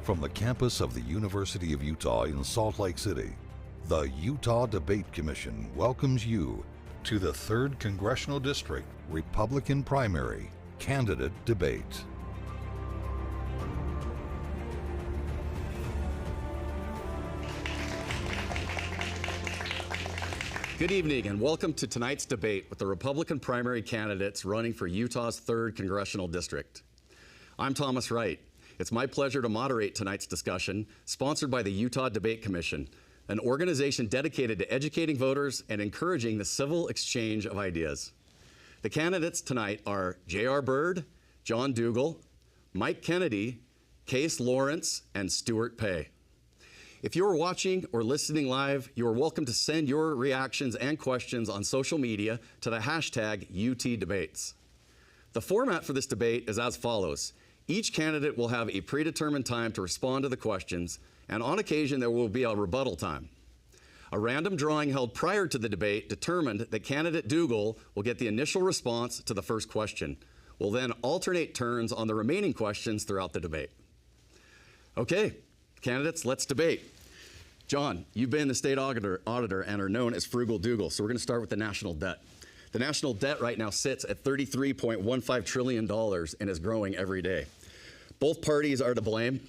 From the campus of the University of Utah in Salt Lake City, the Utah Debate Commission welcomes you to the 3rd Congressional District Republican Primary Candidate Debate. Good evening and welcome to tonight's debate with the Republican primary candidates running for Utah's 3rd Congressional District. I'm Thomas Wright. It's my pleasure to moderate tonight's discussion, sponsored by the Utah Debate Commission, an organization dedicated to educating voters and encouraging the civil exchange of ideas. The candidates tonight are J.R. Bird, John Dougall, Mike Kennedy, Case Lawrence, and Stuart Pay. If you are watching or listening live, you are welcome to send your reactions and questions on social media to the hashtag UTDebates. The format for this debate is as follows. Each candidate will have a predetermined time to respond to the questions, and on occasion there will be a rebuttal time. A random drawing held prior to the debate determined that candidate Dougall will get the initial response to the first question. We'll then alternate turns on the remaining questions throughout the debate. Okay, candidates, let's debate. John, you've been the state auditor and are known as Frugal Dougall, so we're going to start with the national debt. The national debt right now sits at $33.15 trillion and is growing every day. Both parties are to blame.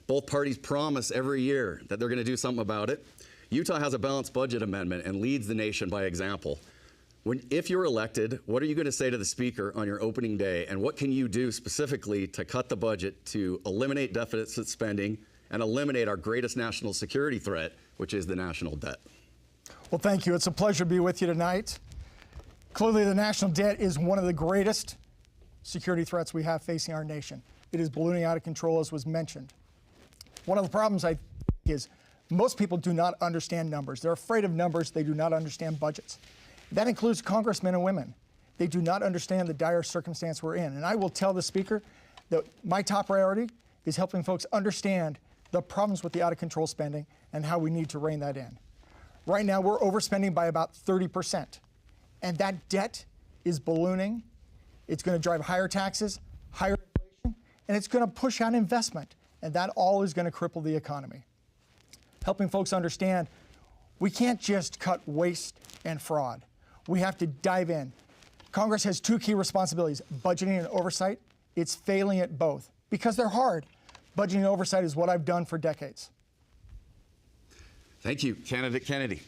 Both parties promise every year that they're going to do something about it. Utah has a balanced budget amendment and leads the nation by example. If you're elected, what are you going to say to the Speaker on your opening day, and what can you do specifically to cut the budget to eliminate deficit spending and eliminate our greatest national security threat, which is the national debt? Well, thank you. It's a pleasure to be with you tonight. Clearly, the national debt is one of the greatest security threats we have facing our nation. It is ballooning out of control, as was mentioned. One of the problems, I think, is most people do not understand numbers. They're afraid of numbers. They do not understand budgets. That includes congressmen and women. They do not understand the dire circumstance we're in. And I will tell the Speaker that my top priority is helping folks understand the problems with the out-of-control spending and how we need to rein that in. Right now, we're overspending by about 30%. And that debt is ballooning. It's going to drive higher taxes, higher inflation, and it's going to push out investment. And that all is going to cripple the economy. Helping folks understand we can't just cut waste and fraud. We have to dive in. Congress has 2 key responsibilities, budgeting and oversight. It's failing at both because they're hard. Budgeting and oversight is what I've done for decades. Thank you. Candidate Kennedy.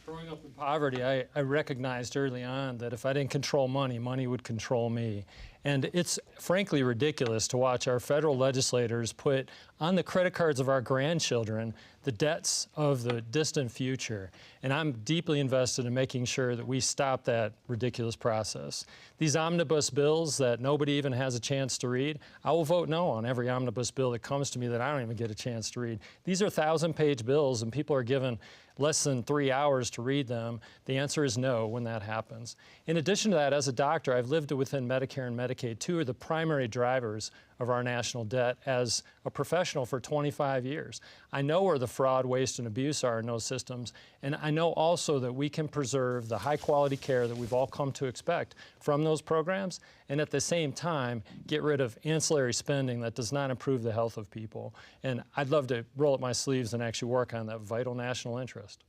Growing up in poverty, I recognized early on that if I didn't control money, money would control me. And it's frankly ridiculous to watch our federal legislators put on the credit cards of our grandchildren the debts of the distant future. And I'm deeply invested in making sure that we stop that ridiculous process. These omnibus bills that nobody even has a chance to read, I will vote no on every omnibus bill that comes to me that I don't even get a chance to read. These are 1,000-page bills and people are given less than 3 hours to read them. The answer is no when that happens. In addition to that, as a doctor, I've lived within Medicare and Medicaid. 2 are the primary drivers of our national debt as a professional for 25 years. I know where the fraud, waste, and abuse are in those systems, and I know also that we can preserve the high-quality care that we've all come to expect from those programs, and at the same time, get rid of ancillary spending that does not improve the health of people. And I'd love to roll up my sleeves and actually work on that vital national interest.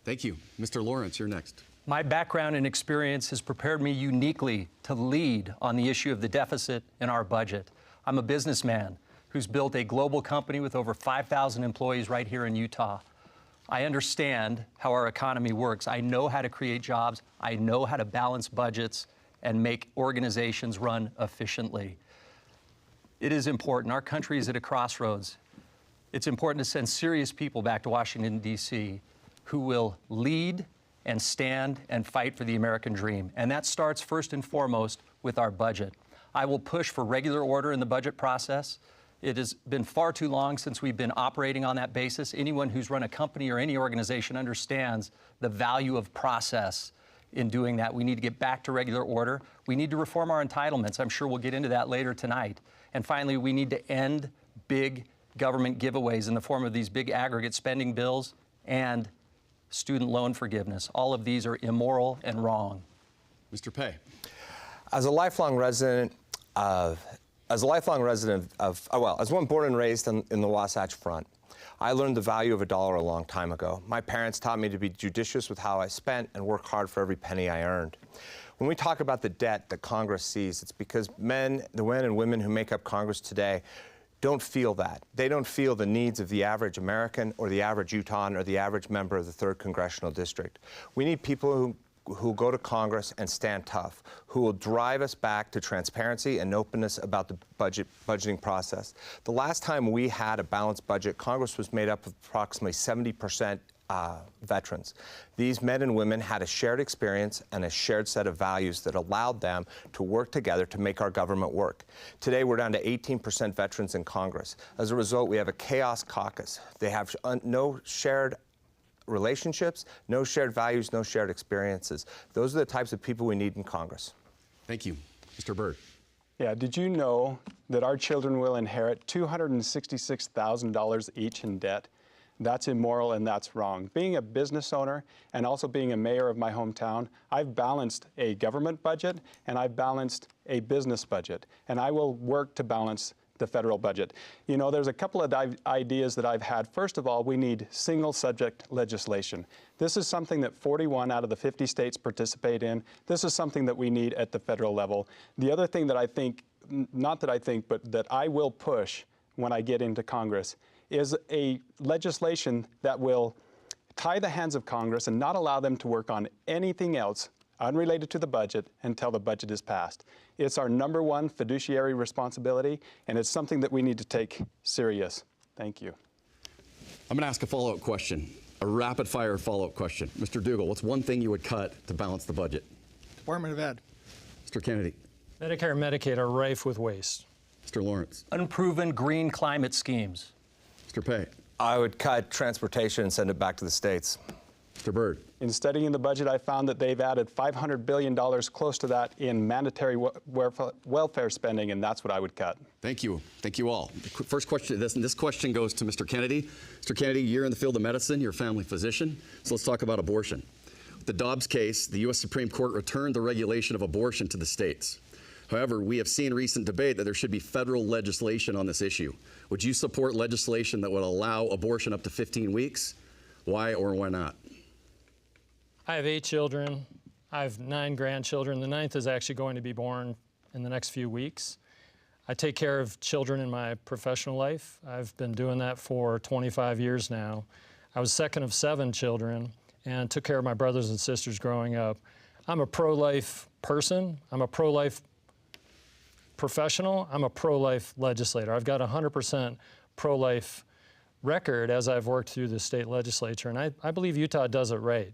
Thank you. Mr. Lawrence, you're next. My background and experience has prepared me uniquely to lead on the issue of the deficit in our budget. I'm a businessman who's built a global company with over 5,000 employees right here in Utah. I understand how our economy works. I know how to create jobs. I know how to balance budgets and make organizations run efficiently. It is important. Our country is at a crossroads. It's important to send serious people back to Washington, D.C. who will lead and stand and fight for the American dream. And that starts first and foremost with our budget. I will push for regular order in the budget process. It has been far too long since we've been operating on that basis. Anyone who's run a company or any organization understands the value of process in doing that. We need to get back to regular order. We need to reform our entitlements. I'm sure we'll get into that later tonight. And finally, we need to end big government giveaways in the form of these big aggregate spending bills and student loan forgiveness. All of these are immoral and wrong. Mr. Pay. As a lifelong resident of As a lifelong resident as one born and raised in the Wasatch Front, I learned the value of a dollar a long time ago. My parents taught me to be judicious with how I spent and work hard for every penny I earned. When we talk about the debt that Congress sees, it's because the men and women who make up Congress today don't feel that. They don't feel the needs of the average American or the average Utahn or the average member of the 3rd Congressional District. We need people who go to Congress and stand tough, who will drive us back to transparency and openness about the budgeting process. The last time we had a balanced budget, Congress was made up of approximately 70% veterans. These men and women had a shared experience and a shared set of values that allowed them to work together to make our government work. Today, we're down to 18% veterans in Congress. As a result, we have a chaos caucus. They have no shared relationships, no shared values, no shared experiences. Those are the types of people we need in Congress. Thank you. Mr. Byrd. Yeah, did you know that our children will inherit $266,000 each in debt? That's immoral and that's wrong. Being a business owner and also being a mayor of my hometown, I've balanced a government budget and I've balanced a business budget, and I will work to balance the federal budget. You know, there's a couple of ideas that I've had. First of all, we need single subject legislation. This is something that 41 out of the 50 states participate in. This is something that we need at the federal level. The other thing that I think, not that I think, but that I will push when I get into Congress is a legislation that will tie the hands of Congress and not allow them to work on anything else unrelated to the budget until the budget is passed. It's our #1 fiduciary responsibility, and it's something that we need to take serious. Thank you. I'm going to ask a follow-up question, a rapid-fire follow-up question. Mr. Dougall, what's one thing you would cut to balance the budget? Department of Ed. Mr. Kennedy. Medicare and Medicaid are rife with waste. Mr. Lawrence. Unproven green climate schemes. Mr. Pay. I would cut transportation and send it back to the states. Mr. Byrd. In studying the budget, I found that they've added $500 billion, close to that, in mandatory welfare spending, and that's what I would cut. Thank you. Thank you all. The first question, this question goes to Mr. Kennedy. Mr. Kennedy, you're in the field of medicine, you're a family physician, so let's talk about abortion. With the Dobbs case, the U.S. Supreme Court returned the regulation of abortion to the states. However, we have seen recent debate that there should be federal legislation on this issue. Would you support legislation that would allow abortion up to 15 weeks? Why or why not? I have 8 children. I have 9 grandchildren. The 9th is actually going to be born in the next few weeks. I take care of children in my professional life. I've been doing that for 25 years now. I was second of 7 children and took care of my brothers and sisters growing up. I'm a pro-life person. I'm a pro-life professional. I'm a pro-life legislator. I've got a 100% pro-life record as I've worked through the state legislature, and I believe Utah does it right.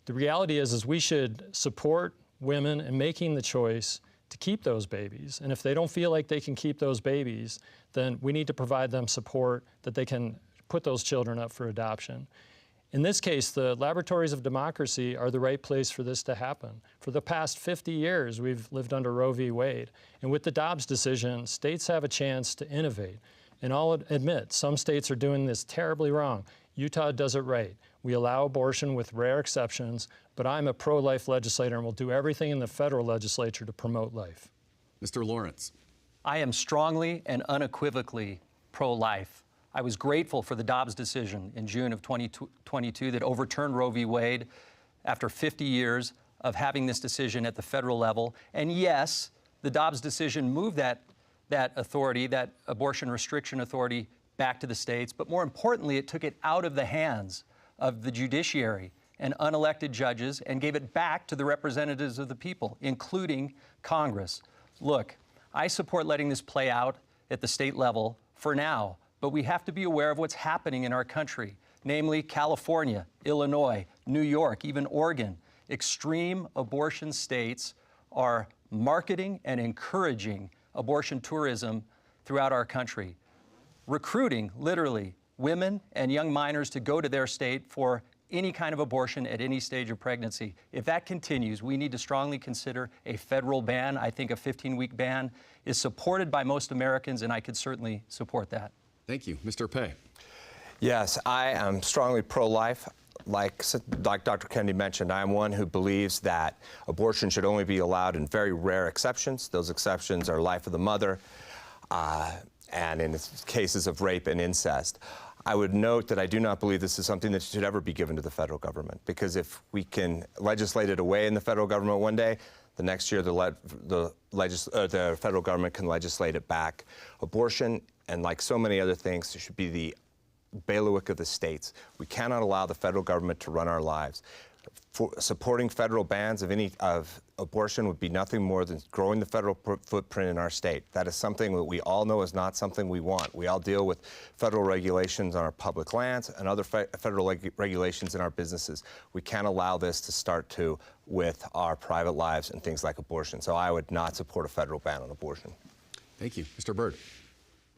The reality is we should support women in making the choice to keep those babies. And if they don't feel like they can keep those babies, then we need to provide them support that they can put those children up for adoption. In this case, the laboratories of democracy are the right place for this to happen. For the past 50 years, we've lived under Roe v. Wade. And with the Dobbs decision, states have a chance to innovate. And I'll admit, some states are doing this terribly wrong. Utah does it right. We allow abortion with rare exceptions, but I'm a pro-life legislator and will do everything in the federal legislature to promote life. Mr. Lawrence. I am strongly and unequivocally pro-life. I was grateful for the Dobbs decision in June of 2022 that overturned Roe v. Wade after 50 years of having this decision at the federal level. And yes, the Dobbs decision moved that authority, that abortion restriction authority, back to the states. But more importantly, it took it out of the hands of the judiciary and unelected judges and gave it back to the representatives of the people, including Congress. Look, I support letting this play out at the state level for now, but we have to be aware of what's happening in our country, namely California, Illinois, New York, even Oregon. Extreme abortion states are marketing and encouraging abortion tourism throughout our country, recruiting, literally, women and young minors to go to their state for any kind of abortion at any stage of pregnancy. If that continues, we need to strongly consider a federal ban. I think a 15-week ban is supported by most Americans, and I could certainly support that. Thank you. Mr. Pay. Yes, I am strongly pro-life. Like Dr. Kennedy mentioned, I am one who believes that abortion should only be allowed in very rare exceptions. Those exceptions are life of the mother. and in cases of rape and incest. I would note that I do not believe this is something that should ever be given to the federal government, because if we can legislate it away in the federal government one day, the next year the federal government can legislate it back. Abortion, and like so many other things, should be the bailiwick of the states. We cannot allow the federal government to run our lives. Supporting federal bans of abortion would be nothing more than growing the federal footprint in our state. That is something that we all know is not something we want. We all deal with federal regulations on our public lands and other federal regulations in our businesses. We can't allow this to start with our private lives and things like abortion. So I would not support a federal ban on abortion. Thank you. Mr. Byrd.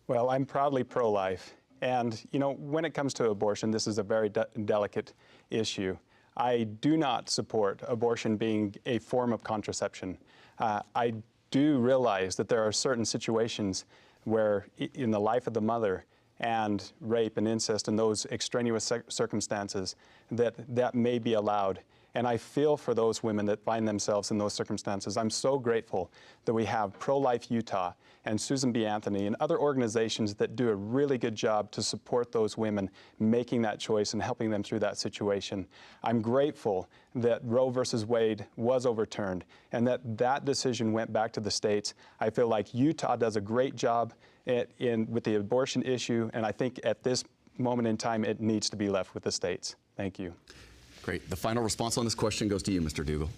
Well, I'm proudly pro-life. And, you know, when it comes to abortion, this is a very delicate issue. I do not support abortion being a form of contraception. I do realize that there are certain situations where in the life of the mother and rape and incest and those extraneous circumstances that may be allowed. And I feel for those women that find themselves in those circumstances. I'm so grateful that we have Pro-Life Utah and Susan B. Anthony and other organizations that do a really good job to support those women making that choice and helping them through that situation. I'm grateful that Roe versus Wade was overturned and that decision went back to the states. I feel like Utah does a great job with the abortion issue, and I think at this moment in time it needs to be left with the states. Thank you. Great. The final response on this question goes to you, Mr. Dougall.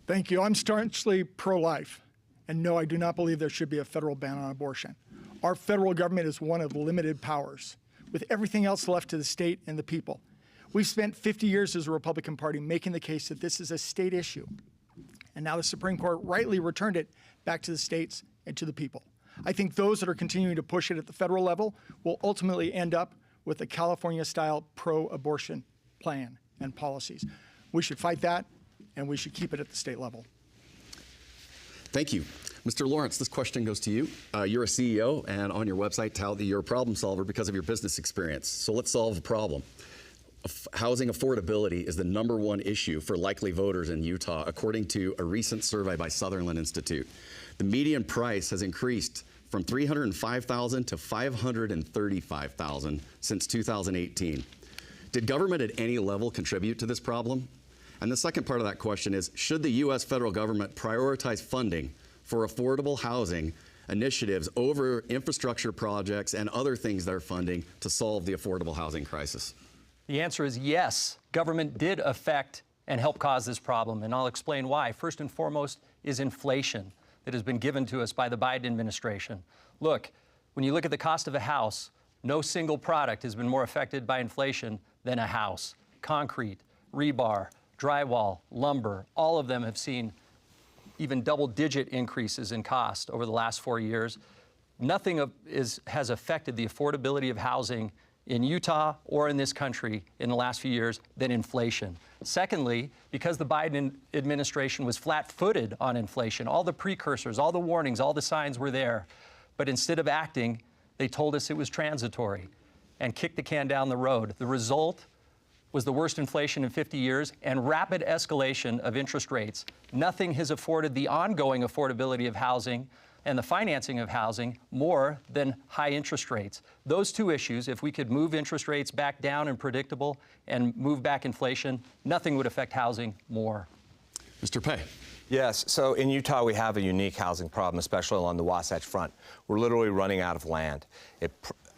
Thank you. I'm staunchly pro-life. And no, I do not believe there should be a federal ban on abortion. Our federal government is one of limited powers, with everything else left to the state and the people. We've spent 50 years as a Republican Party making the case that this is a state issue. And now the Supreme Court rightly returned it back to the states and to the people. I think those that are continuing to push it at the federal level will ultimately end up with a California-style pro-abortion plan and policies. We should fight that, and we should keep it at the state level. Thank you. Mr. Lawrence, this question goes to you. You're a CEO, and on your website tout that you're a problem solver because of your business experience. So let's solve the problem. Housing affordability is the #1 issue for likely voters in Utah, according to a recent survey by Sutherland Institute. The median price has increased from $305,000 to $535,000 since 2018. Did government at any level contribute to this problem? And the second part of that question is, should the U.S. federal government prioritize funding for affordable housing initiatives over infrastructure projects and other things they're funding to solve the affordable housing crisis? The answer is yes. Government did affect and help cause this problem, and I'll explain why. First and foremost is inflation that has been given to us by the Biden administration. Look, when you look at the cost of a house, no single product has been more affected by inflation than a house. Concrete, rebar, drywall, lumber, all of them have seen even double-digit increases in cost over the last 4 years. Nothing has affected the affordability of housing in Utah or in this country in the last few years than inflation. Secondly, because the Biden administration was flat-footed on inflation, all the precursors, all the warnings, all the signs were there, but instead of acting, they told us it was transitory and kicked the can down the road. The result was the worst inflation in 50 years and rapid escalation of interest rates. Nothing has afforded the ongoing affordability of housing and the financing of housing more than high interest rates. Those two issues, if we could move interest rates back down and predictable and move back inflation, nothing would affect housing more. Mr. Pay. Yes, so in Utah we have a unique housing problem, especially along the Wasatch Front. We're literally running out of land.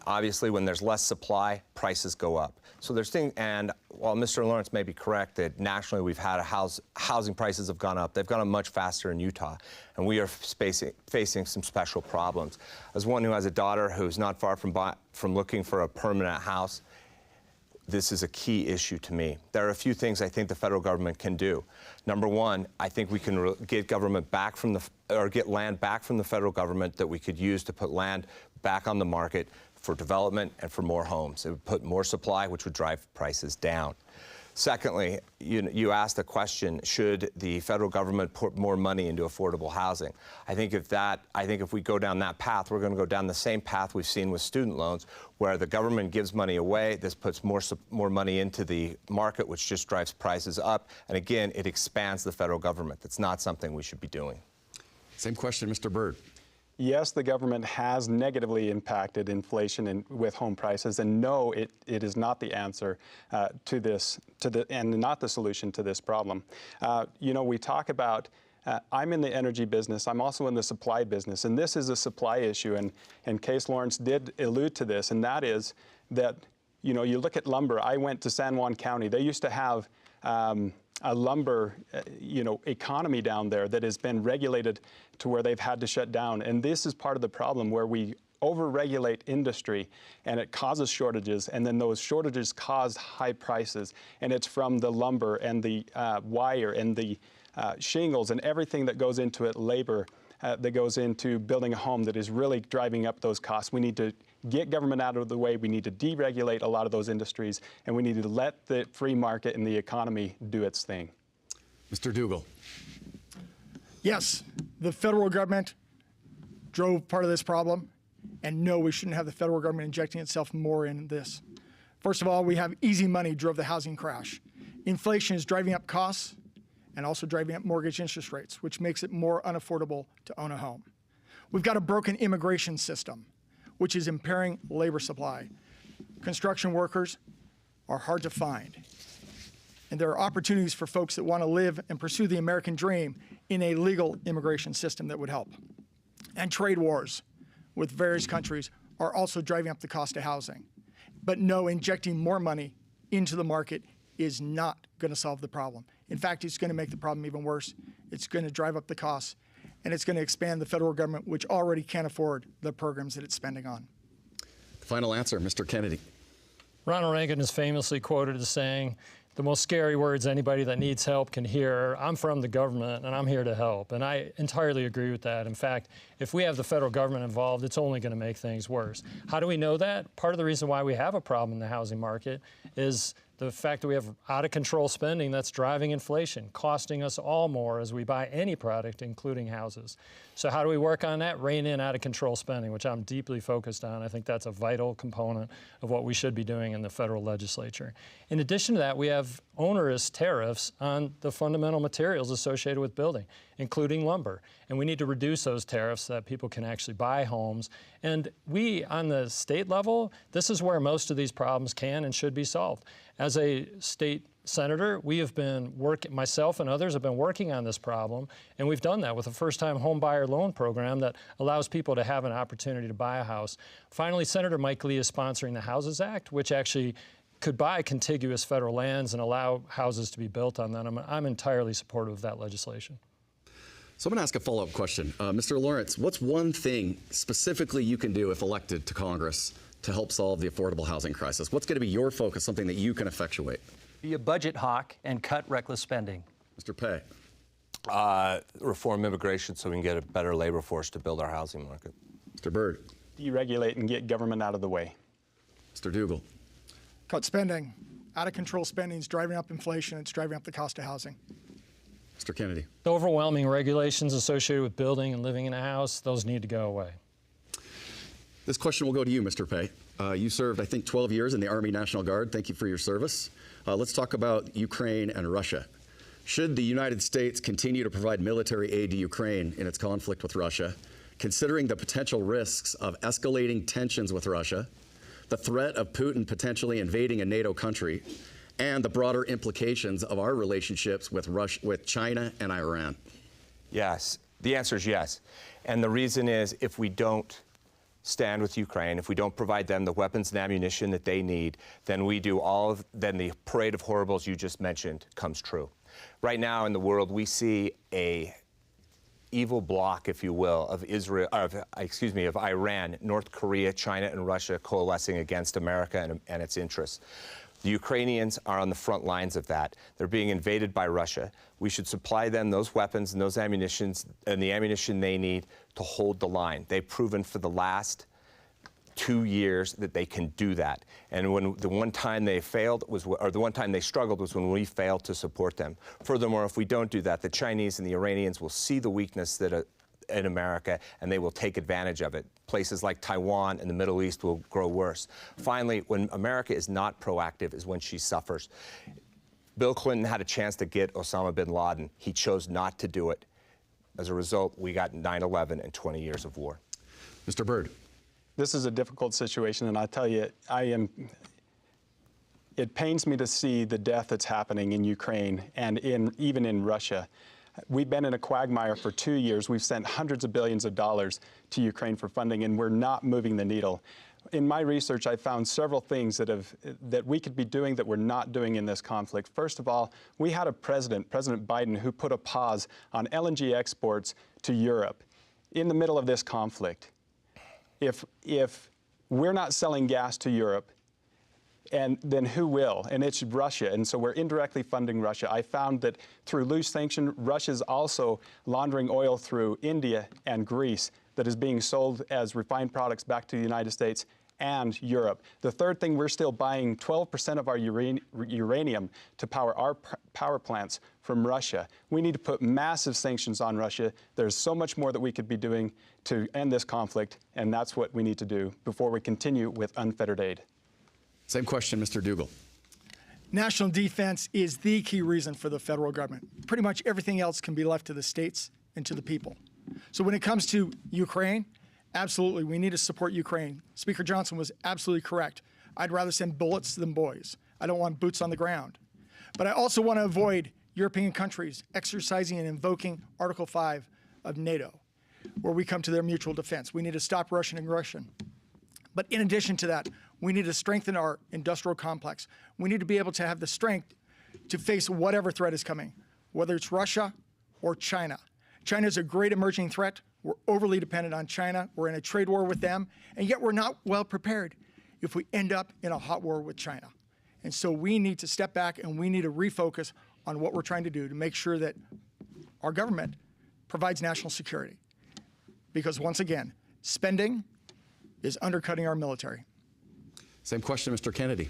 Obviously, when there's less supply, prices go up. So there's things, and while Mr. Lawrence may be correct that nationally we've had housing prices have gone up, they've gone up much faster in Utah, and we are facing some special problems. As one who has a daughter who's not far from looking for a permanent house, this is a key issue to me. There are a few things I think the federal government can do. Number one, I think we can get government back from get land back from the federal government that we could use to put land back on the market for development and for more homes. It would put more supply, which would drive prices down. Secondly, you asked the question, should the federal government put more money into affordable housing? I think if we go down that path, we're going to go down the same path we've seen with student loans, where the government gives money away, this puts more money into the market, which just drives prices up, and again, it expands the federal government. That's not something we should be doing. Same question, Mr. Byrd. yes, the government has negatively impacted inflation with home prices, and no, it is not the answer to this, and not the solution to this problem. You know, we talk about, I'm in the energy business, I'm also in the supply business, and this is a supply issue, and Case Lawrence did allude to this, and that is that, you know, you look at lumber. I went to San Juan County. They used to have a lumber, you know, economy down there that has been regulated to where they've had to shut down. And this is part of the problem, where we over-regulate industry and it causes shortages, and then those shortages cause high prices. And it's from the lumber and the wire and the shingles and everything that goes into it, labor that goes into building a home, that is really driving up those costs. We need to get government out of the way. We need to deregulate a lot of those industries, and we need to let the free market and the economy do its thing. Mr. Dougall. Yes, the federal government drove part of this problem, and no, we shouldn't have the federal government injecting itself more in this. First of all, we have easy money drove the housing crash. Inflation is driving up costs and also driving up mortgage interest rates, which makes it more unaffordable to own a home. We've got a broken immigration system, which is impairing labor supply. Construction workers are hard to find. And there are opportunities for folks that want to live and pursue the American dream in a legal immigration system that would help. And trade wars with various countries are also driving up the cost of housing. But no, injecting more money into the market is not going to solve the problem. In fact, it's going to make the problem even worse. It's going to drive up the costs, and it's going to expand the federal government, which already can't afford the programs that it's spending on. Final answer, Mr. Kennedy. Ronald Reagan is famously quoted as saying, "The most scary words anybody that needs help can hear, I'm from the government and I'm here to help." And I entirely agree with that. In fact, if we have the federal government involved, it's only going to make things worse. How do we know that? Part of the reason why we have a problem in the housing market is the fact that we have out-of-control spending that's driving inflation, costing us all more as we buy any product, including houses. So how do we work on that? Rein in out-of-control spending, which I'm deeply focused on. I think that's a vital component of what we should be doing in the federal legislature. In addition to that, we have onerous tariffs on the fundamental materials associated with building, including lumber. And we need to reduce those tariffs so that people can actually buy homes. And we, on the state level, this is where most of these problems can and should be solved. As a state senator, we have been working, myself and others have been working on this problem, and we've done that with a first-time home buyer loan program that allows people to have an opportunity to buy a house. Finally, Senator Mike Lee is sponsoring the Houses Act, which actually could buy contiguous federal lands and allow houses to be built on them. I'm entirely supportive of that legislation. So I'm going to ask a follow-up question. Mr. Lawrence, what's one thing specifically you can do if elected to Congress to help solve the affordable housing crisis? What's going to be your focus, something that you can effectuate? Be a budget hawk and cut reckless spending. Mr. Pay. Reform immigration so we can get a better labor force to build our housing market. Mr. Byrd. Deregulate and get government out of the way. Mr. Dougall. Cut spending. Out-of-control spending is driving up inflation. It's driving up the cost of housing. Mr. Kennedy. The overwhelming regulations associated with building and living in a house, those need to go away. This question will go to you, Mr. Pay. You served, I think, 12 years in the Army National Guard. Thank you for your service. Let's talk about Ukraine and Russia. Should the United States continue to provide military aid to Ukraine in its conflict with Russia, considering the potential risks of escalating tensions with Russia, the threat of Putin potentially invading a NATO country, and the broader implications of our relationships with China and Iran? Yes. The answer is yes. And the reason is, if we don't stand with Ukraine, if we don't provide them the weapons and ammunition that they need, then then the parade of horribles you just mentioned comes true. Right now in the world, we see a evil bloc, if you will, of Iran, North Korea, China, and Russia coalescing against America and its interests. The Ukrainians are on the front lines of that. They're being invaded by Russia. We should supply them those weapons and those ammunitions and the ammunition they need to hold the line. They've proven for the last 2 years that they can do that. And when the one time they failed the one time they struggled was when we failed to support them. Furthermore, if we don't do that, the Chinese and the Iranians will see the weakness that in America, and they will take advantage of it. Places like Taiwan and the Middle East will grow worse. Finally, when America is not proactive is when she suffers. Bill Clinton had a chance to get Osama bin Laden. He chose not to do it. As a result, we got 9/11 and 20 years of war. Mr. Byrd. This is a difficult situation, and I tell you, it pains me to see the death that's happening in Ukraine and even in Russia. We've been in a quagmire for 2 years. We've sent hundreds of billions of dollars to Ukraine for funding, and we're not moving the needle. In my research, I found several things that we could be doing that we're not doing in this conflict. First of all, we had a President Biden, who put a pause on LNG exports to Europe in the middle of this conflict. If we're not selling gas to Europe, and then who will? And it's Russia, and so we're indirectly funding Russia. I found that through loose sanction, Russia's also laundering oil through India and Greece that is being sold as refined products back to the United States and Europe. The third thing, we're still buying 12% of our uranium to power our power plants from Russia. We need to put massive sanctions on Russia. There's so much more that we could be doing to end this conflict, and that's what we need to do before we continue with unfettered aid. Same question, Mr. Dougall. National defense is the key reason for the federal government. Pretty much everything else can be left to the states and to the people. So when it comes to Ukraine, absolutely, we need to support Ukraine. Speaker Johnson was absolutely correct. I'd rather send bullets than boys. I don't want boots on the ground. But I also want to avoid European countries exercising and invoking Article 5 of NATO, where we come to their mutual defense. We need to stop Russian aggression. But in addition to that, we need to strengthen our industrial complex. We need to be able to have the strength to face whatever threat is coming, whether it's Russia or China. China is a great emerging threat. We're overly dependent on China. We're in a trade war with them, and yet we're not well prepared if we end up in a hot war with China. And so we need to step back and we need to refocus on what we're trying to do to make sure that our government provides national security. Because once again, spending is undercutting our military. Same question, Mr. Kennedy.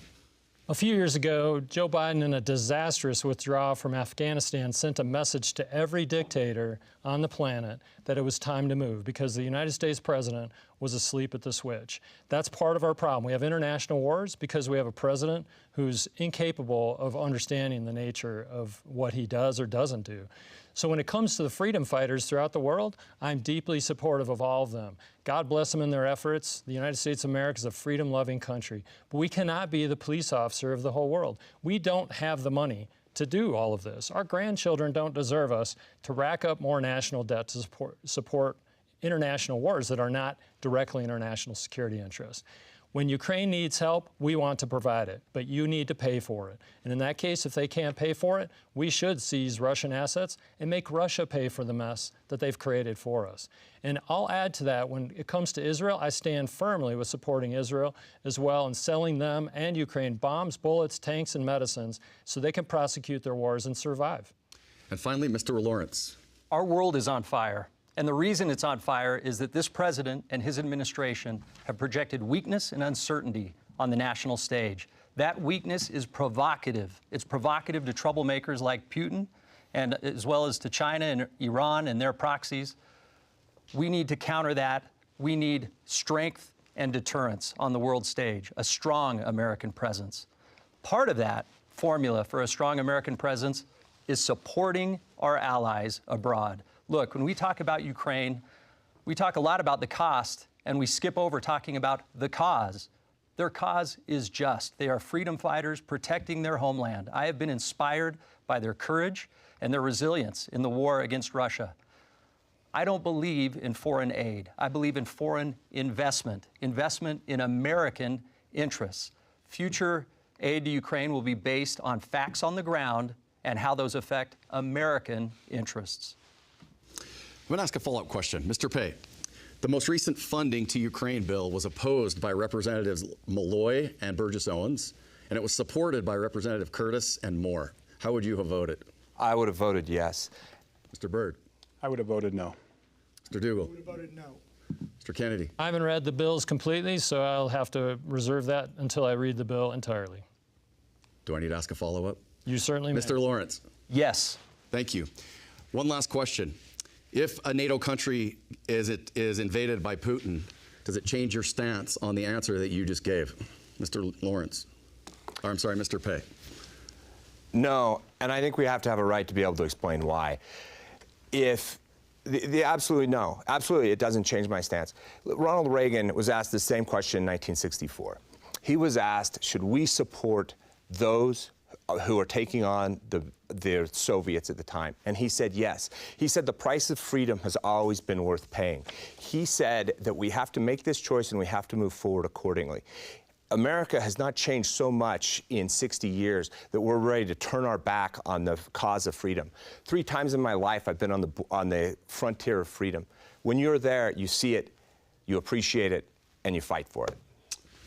A few years ago, Joe Biden, in a disastrous withdrawal from Afghanistan, sent a message to every dictator on the planet that it was time to move because the United States president was asleep at the switch. That's part of our problem. We have international wars because we have a president who's incapable of understanding the nature of what he does or doesn't do. So when it comes to the freedom fighters throughout the world, I'm deeply supportive of all of them. God bless them in their efforts. The United States of America is a freedom-loving country. But we cannot be the police officer of the whole world. We don't have the money to do all of this. Our grandchildren don't deserve us to rack up more national debt to support international wars that are not directly in our national security interests. When Ukraine needs help, we want to provide it, but you need to pay for it. And in that case, if they can't pay for it, we should seize Russian assets and make Russia pay for the mess that they've created for us. And I'll add to that, when it comes to Israel, I stand firmly with supporting Israel as well and selling them and Ukraine bombs, bullets, tanks, and medicines so they can prosecute their wars and survive. And finally, Mr. Lawrence. Our world is on fire. And the reason it's on fire is that this president and his administration have projected weakness and uncertainty on the national stage. That weakness is provocative. It's provocative to troublemakers like Putin, and as well as to China and Iran and their proxies. We need to counter that. We need strength and deterrence on the world stage, a strong American presence. Part of that formula for a strong American presence is supporting our allies abroad. Look, when we talk about Ukraine, we talk a lot about the cost, and we skip over talking about the cause. Their cause is just. They are freedom fighters protecting their homeland. I have been inspired by their courage and their resilience in the war against Russia. I don't believe in foreign aid. I believe in foreign investment in American interests. Future aid to Ukraine will be based on facts on the ground and how those affect American interests. I'm going to ask a follow-up question. Mr. Pay, the most recent funding to Ukraine bill was opposed by Representatives Malloy and Burgess Owens, and it was supported by Representative Curtis and Moore. How would you have voted? I would have voted yes. Mr. Byrd? I would have voted no. Mr. Dougall? I would have voted no. Mr. Kennedy? I haven't read the bills completely, so I'll have to reserve that until I read the bill entirely. Do I need to ask a follow-up? You certainly may. Mr. Lawrence? Yes. Thank you. One last question. If a NATO country is invaded by Putin, does it change your stance on the answer that you just gave? Mr. Lawrence? Or, I'm sorry, Mr. Pay. No, and I think we have to have a right to be able to explain why. If Absolutely no. Absolutely, it doesn't change my stance. Ronald Reagan was asked the same question in 1964. He was asked, should we support those who are taking on the Soviets at the time? And he said yes. He said the price of freedom has always been worth paying. He said that we have to make this choice and we have to move forward accordingly. America has not changed so much in 60 years that we're ready to turn our back on the cause of freedom. 3 times in my life I've been on the frontier of freedom. When you're there, you see it, you appreciate it, and you fight for it.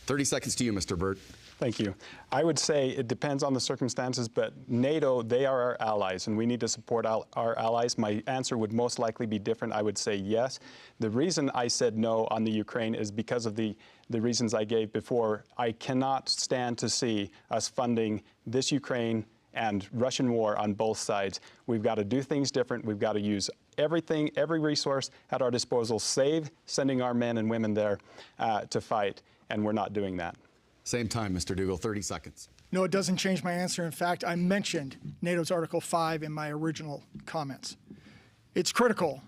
30 seconds to you, Mr. Burt. Thank you. I would say it depends on the circumstances, but NATO, they are our allies, and we need to support our allies. My answer would most likely be different. I would say yes. The reason I said no on the Ukraine is because of the reasons I gave before. I cannot stand to see us funding this Ukraine and Russian war on both sides. We've got to do things different. We've got to use everything, every resource at our disposal, save sending our men and women there to fight, and we're not doing that. Same time, Mr. Dougall, 30 seconds. No, it doesn't change my answer. In fact, I mentioned NATO's Article 5 in my original comments. It's critical.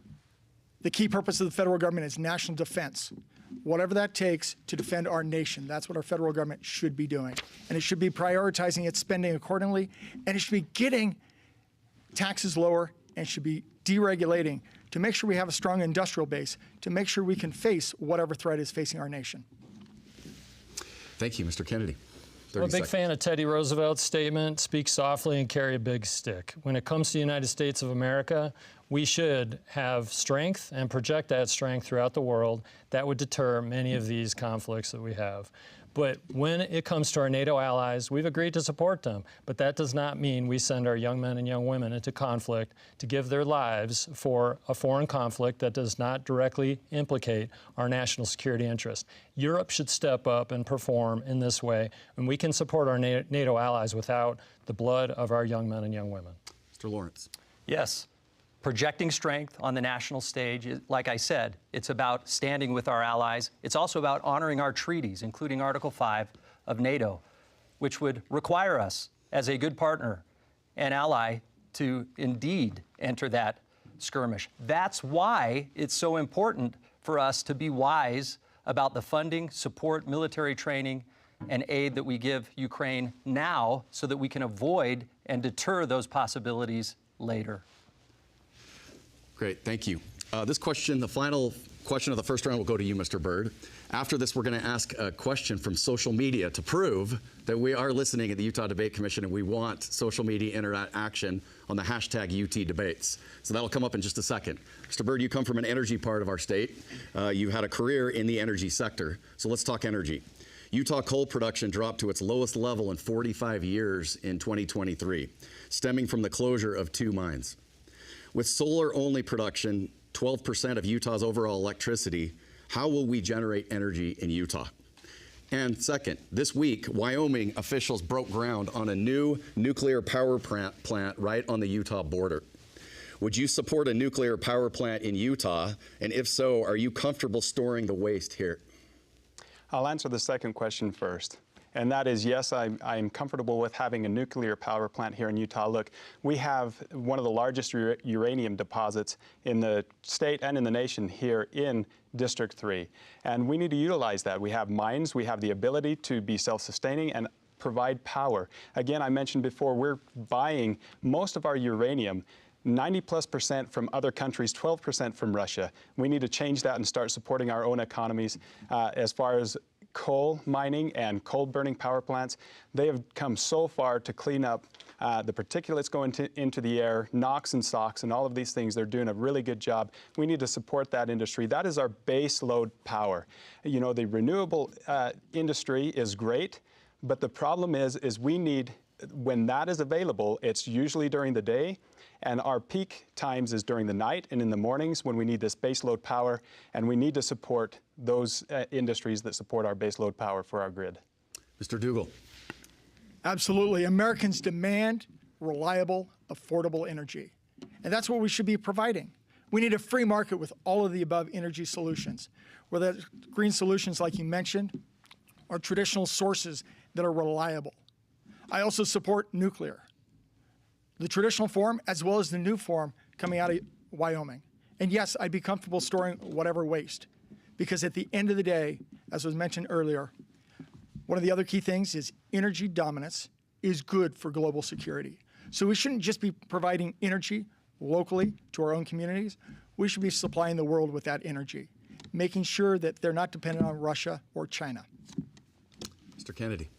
The key purpose of the federal government is national defense. Whatever that takes to defend our nation, that's what our federal government should be doing. And it should be prioritizing its spending accordingly, and it should be getting taxes lower, and should be deregulating to make sure we have a strong industrial base, to make sure we can face whatever threat is facing our nation. Thank you, Mr. Kennedy. I'm a big fan of Teddy Roosevelt's statement, speak softly and carry a big stick. When it comes to the United States of America, we should have strength and project that strength throughout the world. That would deter many of these conflicts that we have. But when it comes to our NATO allies, we've agreed to support them. But that does not mean we send our young men and young women into conflict to give their lives for a foreign conflict that does not directly implicate our national security interests. Europe should step up and perform in this way, and we can support our NATO allies without the blood of our young men and young women. Mr. Lawrence. Yes. Projecting strength on the national stage, like I said, it's about standing with our allies. It's also about honoring our treaties, including Article 5 of NATO, which would require us, as a good partner and ally, to indeed enter that skirmish. That's why it's so important for us to be wise about the funding, support, military training, and aid that we give Ukraine now so that we can avoid and deter those possibilities later. Great, thank you. This question, the final question of the first round, will go to you, Mr. Byrd. After this, we're going to ask a question from social media to prove that we are listening at the Utah Debate Commission and we want social media interaction on the hashtag UTDebates. So that'll come up in just a second. Mr. Byrd, you come from an energy part of our state. You had a career in the energy sector. So let's talk energy. Utah coal production dropped to its lowest level in 45 years in 2023, stemming from the closure of 2 mines. With solar-only production, 12% of Utah's overall electricity, how will we generate energy in Utah? And second, this week, Wyoming officials broke ground on a new nuclear power plant right on the Utah border. Would you support a nuclear power plant in Utah? And if so, are you comfortable storing the waste here? I'll answer the second question first. And that is, yes, I'm comfortable with having a nuclear power plant here in Utah. Look, we have one of the largest uranium deposits in the state and in the nation here in District 3. And we need to utilize that. We have mines, we have the ability to be self-sustaining and provide power. Again, I mentioned before, we're buying most of our uranium 90+% from other countries, 12% from Russia. We need to change that and start supporting our own economies. As far as coal mining and coal burning power plants, they have come so far to clean up the particulates going into the air, NOx and SOx and all of these things. They're doing a really good job. We need to support that industry. That is our base load power. You know, the renewable industry is great, but the problem is we need, when that is available, it's usually during the day, and our peak times is during the night and in the mornings when we need this baseload power, and we need to support those industries that support our baseload power for our grid. Mr. Dougall. Absolutely. Americans demand reliable, affordable energy, and that's what we should be providing. We need a free market with all of the above energy solutions, whether that's green solutions like you mentioned, or traditional sources that are reliable. I also support nuclear, the traditional form as well as the new form coming out of Wyoming. And yes, I'd be comfortable storing whatever waste, because at the end of the day, as was mentioned earlier, one of the other key things is energy dominance is good for global security. So we shouldn't just be providing energy locally to our own communities. We should be supplying the world with that energy, making sure that they're not dependent on Russia or China. Mr. Kennedy.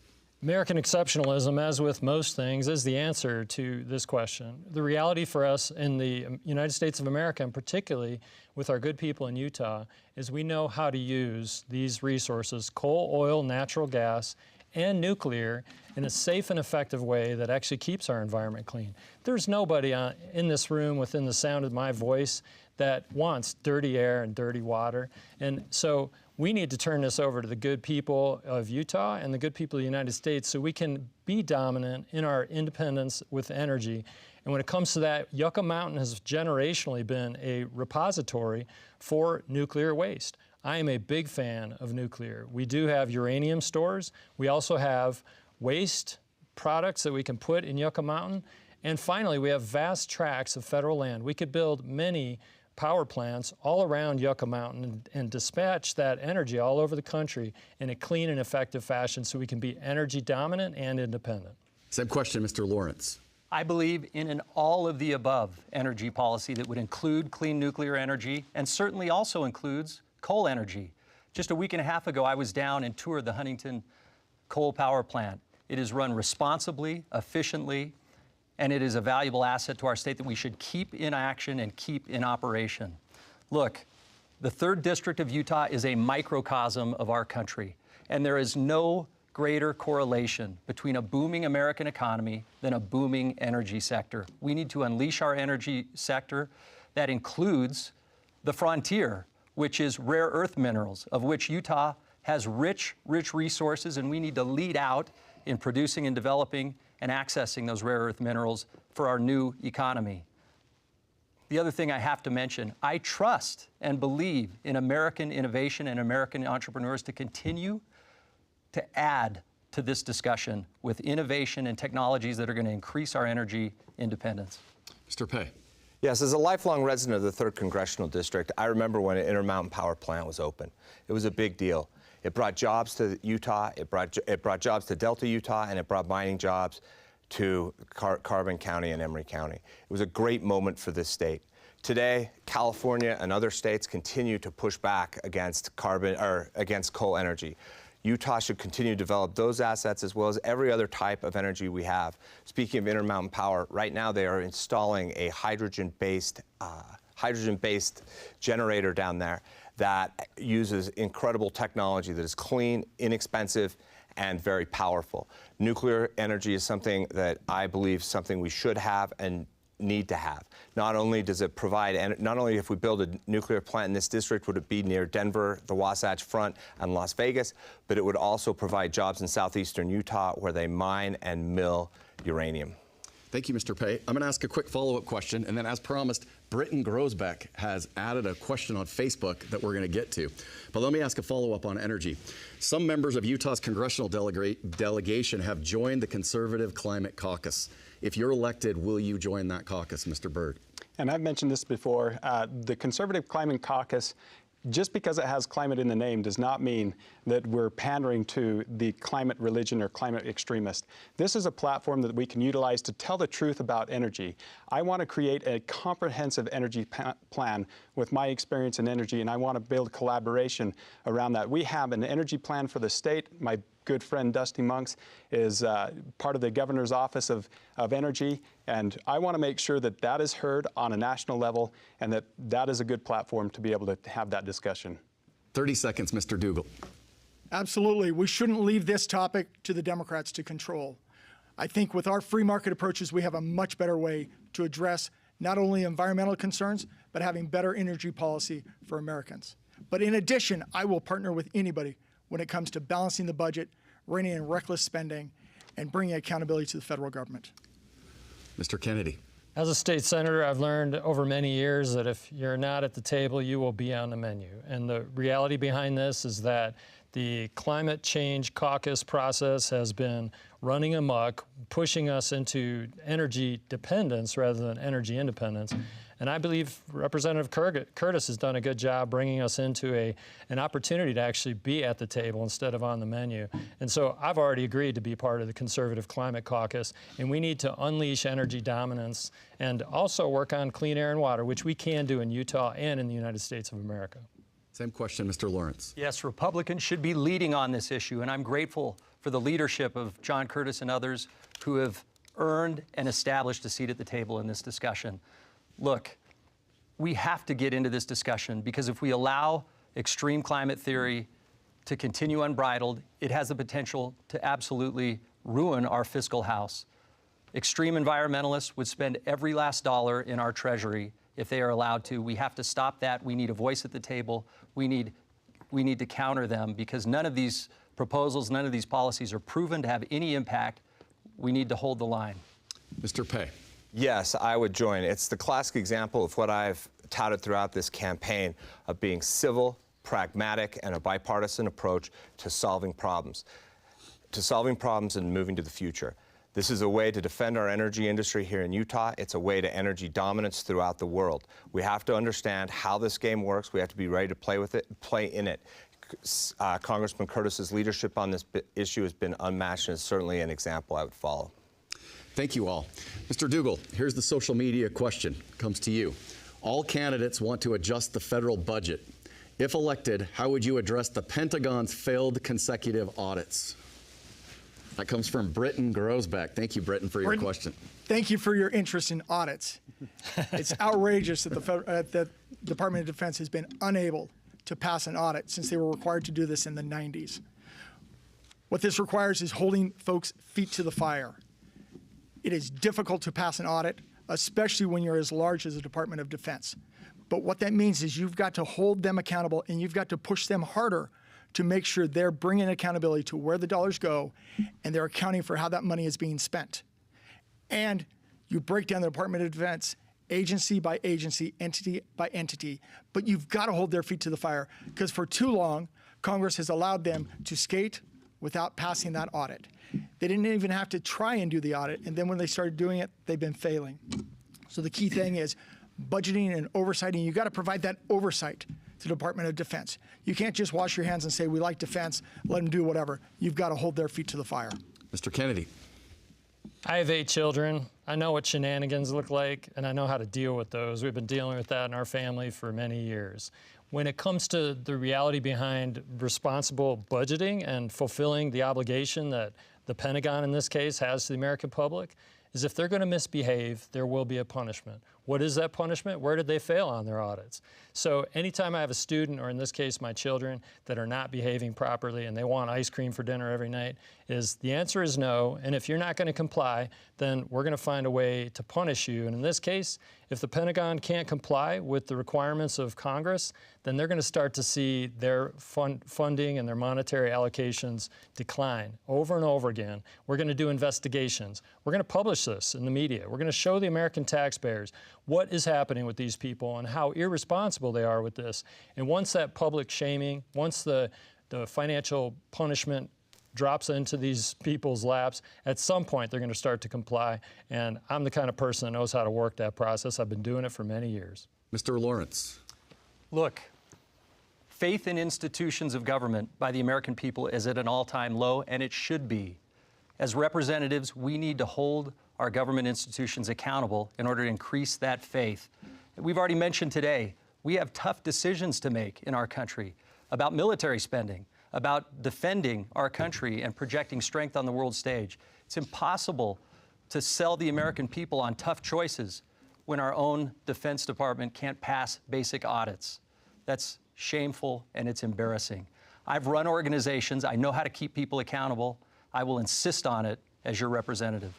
American exceptionalism, as with most things, is the answer to this question. The reality for us in the United States of America, and particularly with our good people in Utah, is we know how to use these resources, coal, oil, natural gas, and nuclear, in a safe and effective way that actually keeps our environment clean. There's nobody in this room within the sound of my voice that wants dirty air and dirty water. And so we need to turn this over to the good people of Utah and the good people of the United States so we can be dominant in our independence with energy. And when it comes to that, Yucca Mountain has generationally been a repository for nuclear waste. I am a big fan of nuclear. We do have uranium stores. We also have waste products that we can put in Yucca Mountain. And finally, we have vast tracts of federal land. We could build many power plants all around Yucca Mountain and dispatch that energy all over the country in a clean and effective fashion so we can be energy dominant and independent. Same question, Mr. Lawrence. I believe in an all-of-the-above energy policy that would include clean nuclear energy and certainly also includes coal energy. Just a week and a half ago, I was down and toured the Huntington coal power plant. It is run responsibly, efficiently, and it is a valuable asset to our state that we should keep in action and keep in operation. Look, the 3rd District of Utah is a microcosm of our country, and there is no greater correlation between a booming American economy than a booming energy sector. We need to unleash our energy sector. That includes the frontier, which is rare earth minerals, of which Utah has rich resources, and we need to lead out in producing and developing and accessing those rare earth minerals for our new economy. The other thing I have to mention, I trust and believe in American innovation and American entrepreneurs to continue to add to this discussion with innovation and technologies that are going to increase our energy independence. Mr. Pay. Yes, as a lifelong resident of the 3rd Congressional District, I remember when an Intermountain Power Plant was open. It was a big deal. It brought jobs to Utah, it brought jobs to Delta, Utah, and it brought mining jobs to Carbon County and Emery County. It was a great moment for this state. Today, California and other states continue to push back against coal energy. Utah should continue to develop those assets as well as every other type of energy we have. Speaking of Intermountain Power, right now they are installing a hydrogen-based generator down there that uses incredible technology that is clean, inexpensive, and very powerful. Nuclear energy is something that I believe we should have and need to have. Not only does it provide, not only if we build a nuclear plant in this district would it be near Denver, the Wasatch Front, and Las Vegas, but it would also provide jobs in southeastern Utah where they mine and mill uranium. Thank you, Mr. Pay. I'm going to ask a quick follow-up question, and then as promised, Britton Grosbeck has added a question on Facebook that we're going to get to. But let me ask a follow-up on energy. Some members of Utah's congressional delegation have joined the Conservative Climate Caucus. If you're elected, will you join that caucus, Mr. Byrd? And I've mentioned this before, the Conservative Climate Caucus, just because it has climate in the name does not mean that we're pandering to the climate religion or climate extremist. This is a platform that we can utilize to tell the truth about energy. I want to create a comprehensive energy plan with my experience in energy, and I want to build collaboration around that. We have an energy plan for the state. My good friend Dusty Monks is part of the governor's office of energy, and I want to make sure that that is heard on a national level and that that is a good platform to be able to have that discussion. 30 seconds, Mr. Dougall. Absolutely. We shouldn't leave this topic to the Democrats to control. I think with our free market approaches, we have a much better way to address not only environmental concerns, but having better energy policy for Americans. But in addition, I will partner with anybody when it comes to balancing the budget, reining in reckless spending, and bringing accountability to the federal government. Mr. Kennedy. As a state senator, I've learned over many years that if you're not at the table, you will be on the menu. And the reality behind this is that the climate change caucus process has been running amok, pushing us into energy dependence rather than energy independence. And I believe Representative Curtis has done a good job bringing us into an opportunity to actually be at the table instead of on the menu. And so I've already agreed to be part of the Conservative Climate Caucus, and we need to unleash energy dominance and also work on clean air and water, which we can do in Utah and in the United States of America. Same question, Mr. Lawrence. Yes, Republicans should be leading on this issue, and I'm grateful for the leadership of John Curtis and others who have earned and established a seat at the table in this discussion. Look, we have to get into this discussion because if we allow extreme climate theory to continue unbridled, it has the potential to absolutely ruin our fiscal house. Extreme environmentalists would spend every last dollar in our treasury if they are allowed to. We have to stop that. We need a voice at the table. We need to counter them because none of these proposals, none of these policies are proven to have any impact. We need to hold the line. Mr. Pay. Yes, I would join. It's the classic example of what I've touted throughout this campaign of being civil, pragmatic, and a bipartisan approach to solving problems and moving to the future. This is a way to defend our energy industry here in Utah. It's a way to energy dominance throughout the world. We have to understand how this game works. We have to be ready to play in it. Congressman Curtis's leadership on this issue has been unmatched and is certainly an example I would follow. Thank you all. Mr. Dougall, here's the social media question. It comes to you. All candidates want to adjust the federal budget. If elected, how would you address the Pentagon's failed consecutive audits? That comes from Britton Grosbeck. Thank you, Britton, for your question. Thank you for your interest in audits. It's outrageous that the Department of Defense has been unable to pass an audit since they were required to do this in the 90s. What this requires is holding folks' feet to the fire. It is difficult to pass an audit, especially when you're as large as the Department of Defense. But what that means is you've got to hold them accountable and you've got to push them harder to make sure they're bringing accountability to where the dollars go and they're accounting for how that money is being spent. And you break down the Department of Defense agency by agency, entity by entity, but you've got to hold their feet to the fire because for too long, Congress has allowed them to skate without passing that audit. They didn't even have to try and do the audit, and then when they started doing it, they've been failing. So the key thing is budgeting and oversight, and you've got to provide that oversight to the Department of Defense. You can't just wash your hands and say, we like defense, let them do whatever. You've got to hold their feet to the fire. Mr. Kennedy. I have 8 children. I know what shenanigans look like, and I know how to deal with those. We've been dealing with that in our family for many years. When it comes to the reality behind responsible budgeting and fulfilling the obligation that the Pentagon, in this case, has to the American public, is if they're going to misbehave, there will be a punishment. What is that punishment? Where did they fail on their audits? So anytime I have a student, or in this case my children, that are not behaving properly and they want ice cream for dinner every night, the answer is no. And if you're not going to comply, then we're going to find a way to punish you. And in this case, if the Pentagon can't comply with the requirements of Congress, then they're going to start to see their funding and their monetary allocations decline over and over again. We're going to do investigations. We're going to publish this in the media. We're going to show the American taxpayers what is happening with these people and how irresponsible they are with this. And once that public shaming, once the financial punishment drops into these people's laps, at some point they're going to start to comply. And I'm the kind of person that knows how to work that process. I've been doing it for many years. Mr. Lawrence. Look, faith in institutions of government by the American people is at an all-time low, and it should be. As representatives, we need to hold our government institutions accountable in order to increase that faith. We've already mentioned today, we have tough decisions to make in our country about military spending, about defending our country and projecting strength on the world stage. It's impossible to sell the American people on tough choices when our own Defense Department can't pass basic audits. That's shameful and it's embarrassing. I've run organizations. I know how to keep people accountable. I will insist on it as your representative.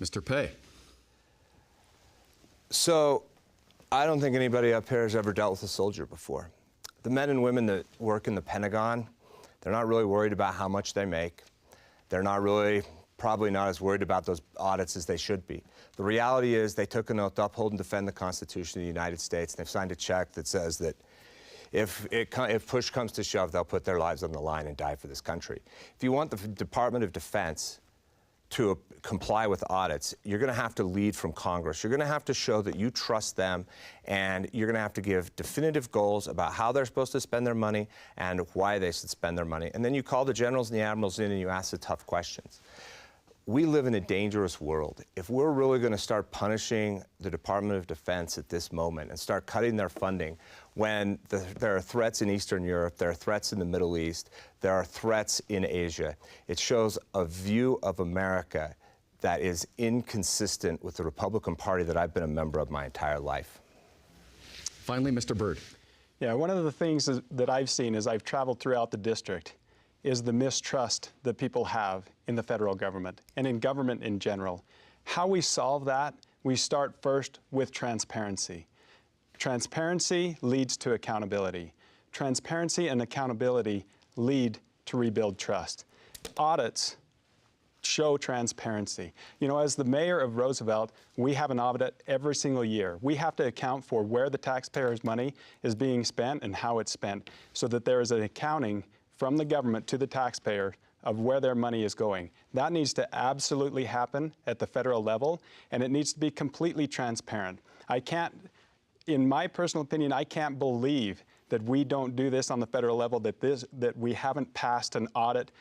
Mr. Pay. So, I don't think anybody up here has ever dealt with a soldier before. The men and women that work in the Pentagon, they're not really worried about how much they make. They're not really, probably not as worried about those audits as they should be. The reality is they took an oath to uphold and defend the Constitution of the United States, and they've signed a check that says that if push comes to shove, they'll put their lives on the line and die for this country. If you want the Department of Defense to comply with audits, you're going to have to lead from Congress. You're going to have to show that you trust them, and you're going to have to give definitive goals about how they're supposed to spend their money and why they should spend their money. And then you call the generals and the admirals in and you ask the tough questions. We live in a dangerous world. If we're really going to start punishing the Department of Defense at this moment and start cutting their funding when there are threats in Eastern Europe, there are threats in the Middle East, there are threats in Asia, it shows a view of America that is inconsistent with the Republican Party that I've been a member of my entire life. Finally, Mr. Byrd. Yeah, one of the things that I've seen as I've traveled throughout the district is the mistrust that people have in the federal government and in government in general. How we solve that, we start first with transparency. Transparency leads to accountability. Transparency and accountability lead to rebuild trust. Audits show transparency. You know, as the mayor of Roosevelt, we have an audit every single year. We have to account for where the taxpayers' money is being spent and how it's spent, so that there is an accounting from the government to the taxpayer of where their money is going. That needs to absolutely happen at the federal level, and it needs to be completely transparent. In my personal opinion, I can't believe that we don't do this on the federal level, that we haven't passed an audit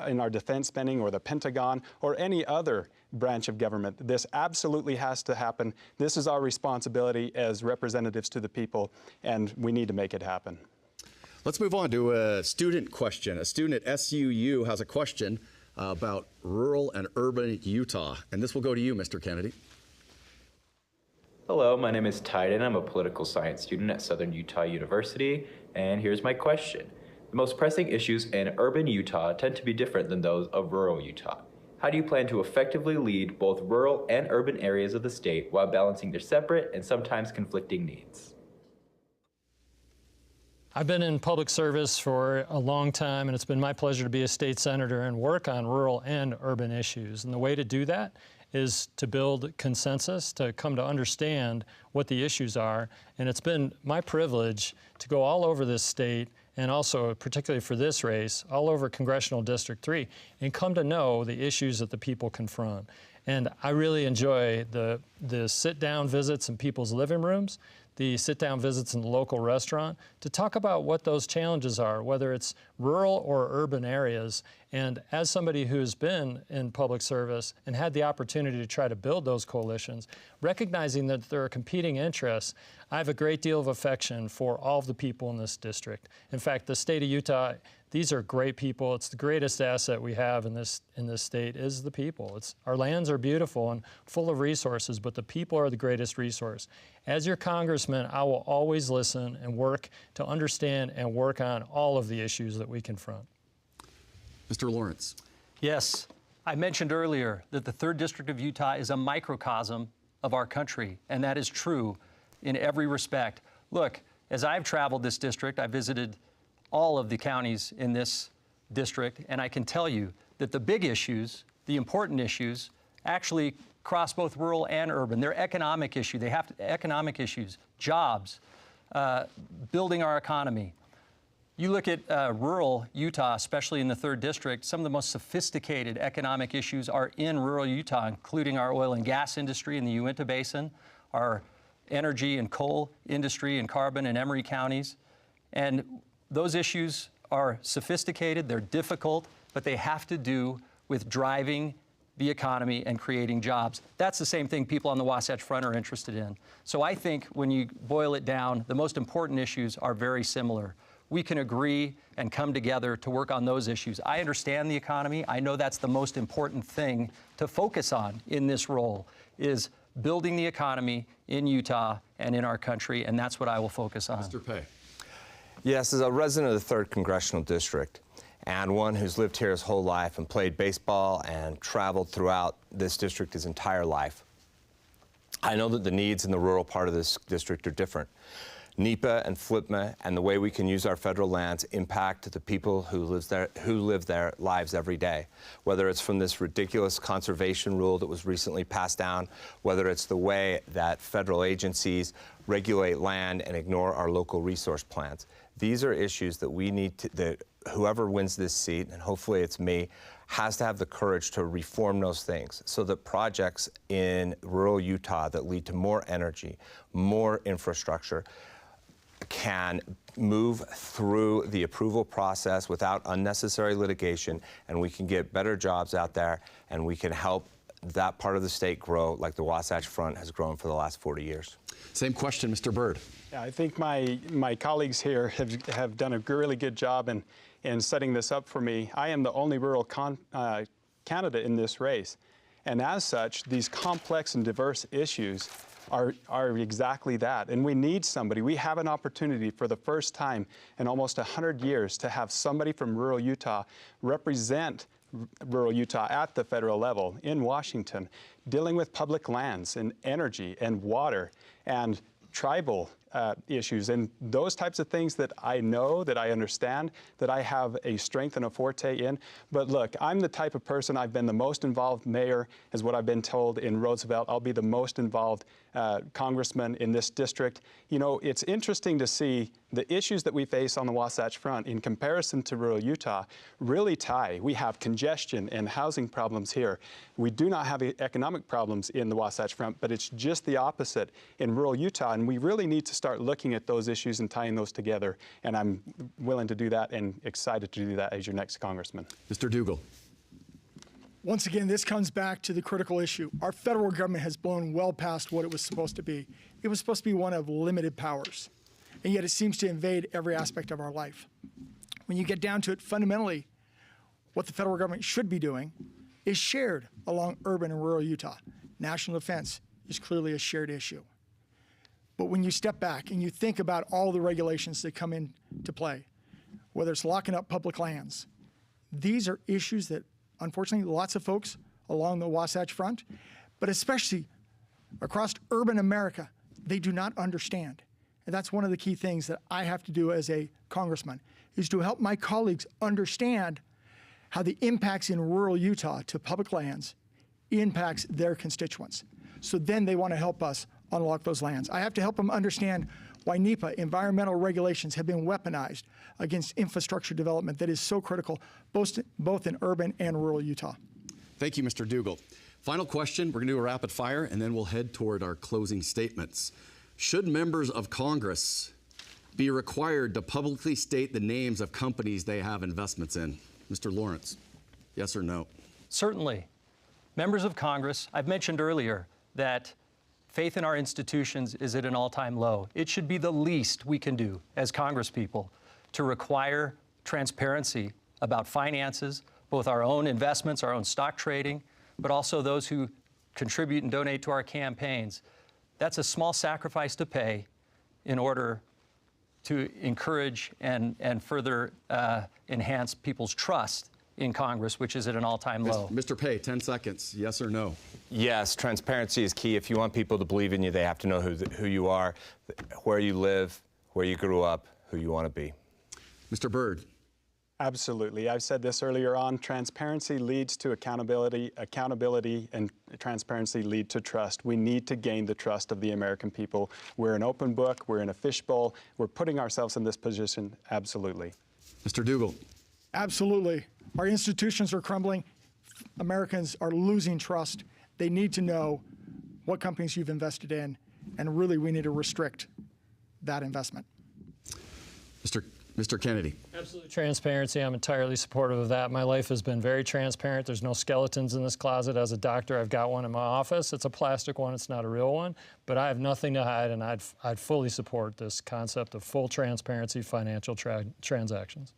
in our defense spending or the Pentagon or any other branch of government. This absolutely has to happen. This is our responsibility as representatives to the people, and we need to make it happen. Let's move on to a student question. A student at SUU has a question about rural and urban Utah. And this will go to you, Mr. Kennedy. Hello, my name is Tyden. I'm a political science student at Southern Utah University. And here's my question. The most pressing issues in urban Utah tend to be different than those of rural Utah. How do you plan to effectively lead both rural and urban areas of the state while balancing their separate and sometimes conflicting needs? I've been in public service for a long time, and it's been my pleasure to be a state senator and work on rural and urban issues. And the way to do that is to build consensus, to come to understand what the issues are. And it's been my privilege to go all over this state, and also particularly for this race, all over Congressional District 3, and come to know the issues that the people confront. And I really enjoy the sit-down visits in people's living rooms, the sit-down visits in the local restaurant, to talk about what those challenges are, whether it's rural or urban areas. And as somebody who's been in public service and had the opportunity to try to build those coalitions, recognizing that there are competing interests, I have a great deal of affection for all of the people in this district. In fact, the state of Utah, these are great people. It's the greatest asset we have in this state is the people. Our lands are beautiful and full of resources, but the people are the greatest resource. As your congressman, I will always listen and work to understand and work on all of the issues that we confront. Mr. Lawrence. Yes, I mentioned earlier that the 3rd District of Utah is a microcosm of our country, and that is true in every respect. Look, as I've traveled this district, I visited all of the counties in this district, and I can tell you that the big issues, the important issues, actually cross both rural and urban. They're economic issues. They have economic issues, jobs, building our economy. You look at rural Utah, especially in the 3rd District, some of the most sophisticated economic issues are in rural Utah, including our oil and gas industry in the Uinta Basin, our energy and coal industry in Carbon and Emery counties. And those issues are sophisticated, they're difficult, but they have to do with driving the economy and creating jobs. That's the same thing people on the Wasatch Front are interested in. So I think when you boil it down, the most important issues are very similar. We can agree and come together to work on those issues. I understand the economy. I know that's the most important thing to focus on in this role, is building the economy in Utah and in our country, and that's what I will focus on. Mr. Pay. Yes, as a resident of the 3rd Congressional District and one who's lived here his whole life and played baseball and traveled throughout this district his entire life, I know that the needs in the rural part of this district are different. NEPA and FLIPMA and the way we can use our federal lands impact the people who live their lives every day, whether it's from this ridiculous conservation rule that was recently passed down, whether it's the way that federal agencies regulate land and ignore our local resource plans. These are issues that we need to, that whoever wins this seat, and hopefully it's me, has to have the courage to reform those things so that projects in rural Utah that lead to more energy, more infrastructure, can move through the approval process without unnecessary litigation, and we can get better jobs out there, and we can help that part of the state grow like the Wasatch Front has grown for the last 40 years. Same question, Mr. Byrd. Yeah, I think my colleagues here have done a really good job in setting this up for me. I am the only rural candidate in this race, and as such, these complex and diverse issues are exactly that. And we need somebody. We have an opportunity for the first time in almost 100 years to have somebody from rural Utah represent rural Utah at the federal level in Washington, dealing with public lands and energy and water and tribal issues and those types of things that I know, that I understand, that I have a strength and a forte in. But look, I'm the type of person, I've been the most involved mayor, is what I've been told in Roosevelt. I'll be the most involved congressman in this district. You know, it's interesting to see the issues that we face on the Wasatch Front in comparison to rural Utah really tie. We have congestion and housing problems here. We do not have economic problems in the Wasatch Front, but it's just the opposite in rural Utah, and we really need to start looking at those issues and tying those together, and I'm willing to do that and excited to do that as your next congressman. Mr. Dougall. Once again, this comes back to the critical issue. Our federal government has blown well past what it was supposed to be. It was supposed to be one of limited powers, and yet it seems to invade every aspect of our life. When you get down to it, fundamentally, what the federal government should be doing is shared along urban and rural Utah. National defense is clearly a shared issue. But when you step back and you think about all the regulations that come into play, whether it's locking up public lands, these are issues that, unfortunately, lots of folks along the Wasatch Front, but especially across urban America, they do not understand. And that's one of the key things that I have to do as a congressman, is to help my colleagues understand how the impacts in rural Utah to public lands impacts their constituents. So then they want to help us unlock those lands. I have to help them understand why NEPA, environmental regulations, have been weaponized against infrastructure development that is so critical, both in urban and rural Utah. Thank you, Mr. Dougall. Final question, we're going to do a rapid fire, and then we'll head toward our closing statements. Should members of Congress be required to publicly state the names of companies they have investments in? Mr. Lawrence, yes or no? Certainly. Members of Congress, I've mentioned earlier that faith in our institutions is at an all-time low. It should be the least we can do as congresspeople to require transparency about finances, both our own investments, our own stock trading, but also those who contribute and donate to our campaigns. That's a small sacrifice to pay in order to encourage and further enhance people's trust in Congress, which is at an all-time low. Mr. Pay, 10 seconds, yes or no? Yes, transparency is key. If you want people to believe in you, they have to know who you are, where you live, where you grew up, who you want to be. Mr. Byrd. Absolutely. I've said this earlier on, transparency leads to accountability. Accountability and transparency lead to trust. We need to gain the trust of the American people. We're an open book, we're in a fishbowl, we're putting ourselves in this position, absolutely. Mr. Dougall. Absolutely. Our institutions are crumbling. Americans are losing trust. They need to know what companies you've invested in, and really we need to restrict that investment. Mr. Kennedy. Absolutely. Transparency, I'm entirely supportive of that. My life has been very transparent. There's no skeletons in this closet. As a doctor, I've got one in my office. It's a plastic one, it's not a real one, but I have nothing to hide, and I'd fully support this concept of full transparency financial transactions.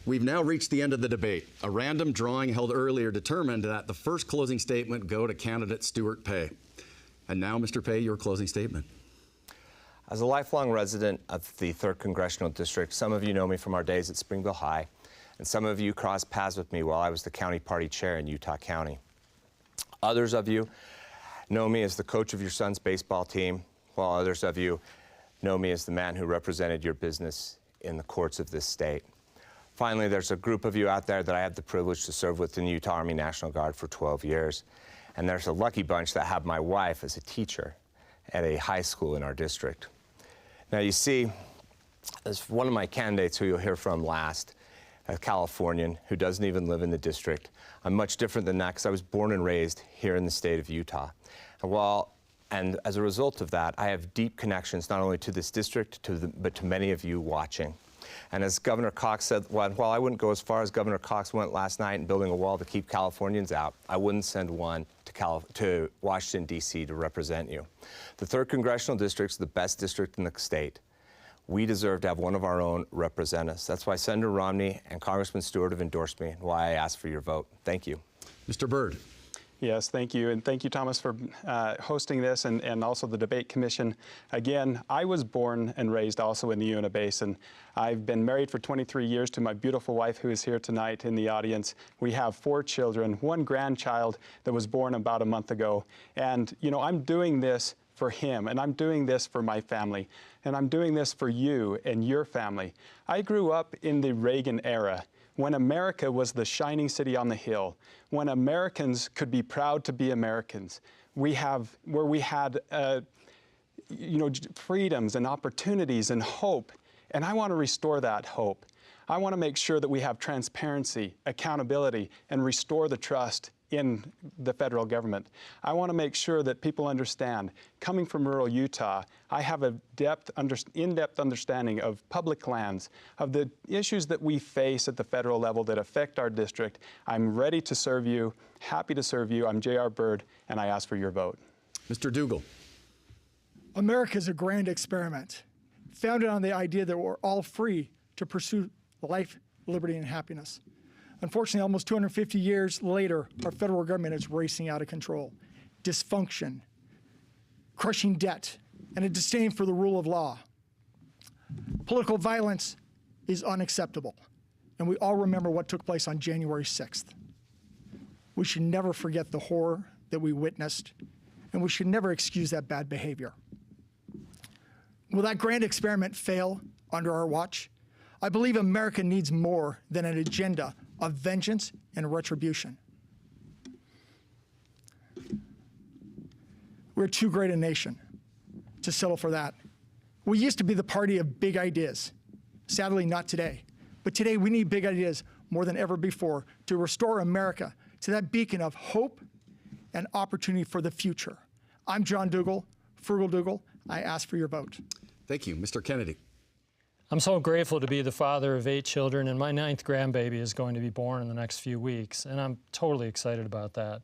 We've now reached the end of the debate. A random drawing held earlier determined that the first closing statement go to candidate Stuart Pay. And now, Mr. Pay, your closing statement. As a lifelong resident of the 3rd Congressional District, some of you know me from our days at Springville High, and some of you crossed paths with me while I was the county party chair in Utah County. Others of you know me as the coach of your son's baseball team, while others of you know me as the man who represented your business in the courts of this state. Finally, there's a group of you out there that I had the privilege to serve with in the Utah Army National Guard for 12 years. And there's a lucky bunch that have my wife as a teacher at a high school in our district. Now, you see, as one of my candidates who you'll hear from last, a Californian who doesn't even live in the district. I'm much different than that because I was born and raised here in the state of Utah. And as a result of that, I have deep connections not only to this district, but to many of you watching. And as Governor Cox said, while I wouldn't go as far as Governor Cox went last night in building a wall to keep Californians out, I wouldn't send one to Washington, D.C. to represent you. The 3rd Congressional District is the best district in the state. We deserve to have one of our own represent us. That's why Senator Romney and Congressman Stewart have endorsed me and why I ask for your vote. Thank you. Mr. Byrd. Yes, thank you. And thank you, Thomas, for hosting this and also the Debate Commission. Again, I was born and raised also in the Uinta Basin. I've been married for 23 years to my beautiful wife who is here tonight in the audience. We have 4 children, 1 grandchild that was born about a month ago. And, you know, I'm doing this for him, and I'm doing this for my family, and I'm doing this for you and your family. I grew up in the Reagan era, when America was the shining city on the hill, when Americans could be proud to be Americans. We had freedoms and opportunities and hope, and I want to restore that hope. I want to make sure that we have transparency, accountability, and restore the trust in the federal government. I want to make sure that people understand, coming from rural Utah, I have a in-depth understanding of public lands, of the issues that we face at the federal level that affect our district. I'm ready to serve you, happy to serve you. I'm J.R. Byrd, and I ask for your vote. Mr. Dougall. America is a grand experiment, founded on the idea that we're all free to pursue life, liberty, and happiness. Unfortunately, almost 250 years later, our federal government is racing out of control. Dysfunction, crushing debt, and a disdain for the rule of law. Political violence is unacceptable, and we all remember what took place on January 6th. We should never forget the horror that we witnessed, and we should never excuse that bad behavior. Will that grand experiment fail under our watch? I believe America needs more than an agenda of vengeance and retribution. We're too great a nation to settle for that. We used to be the party of big ideas. Sadly, not today. But today we need big ideas more than ever before to restore America to that beacon of hope and opportunity for the future. I'm John Dougall, Frugal Dougall. I ask for your vote. Thank you. Mr. Kennedy. I'm so grateful to be the father of 8 children, and my 9th grandbaby is going to be born in the next few weeks, and I'm totally excited about that.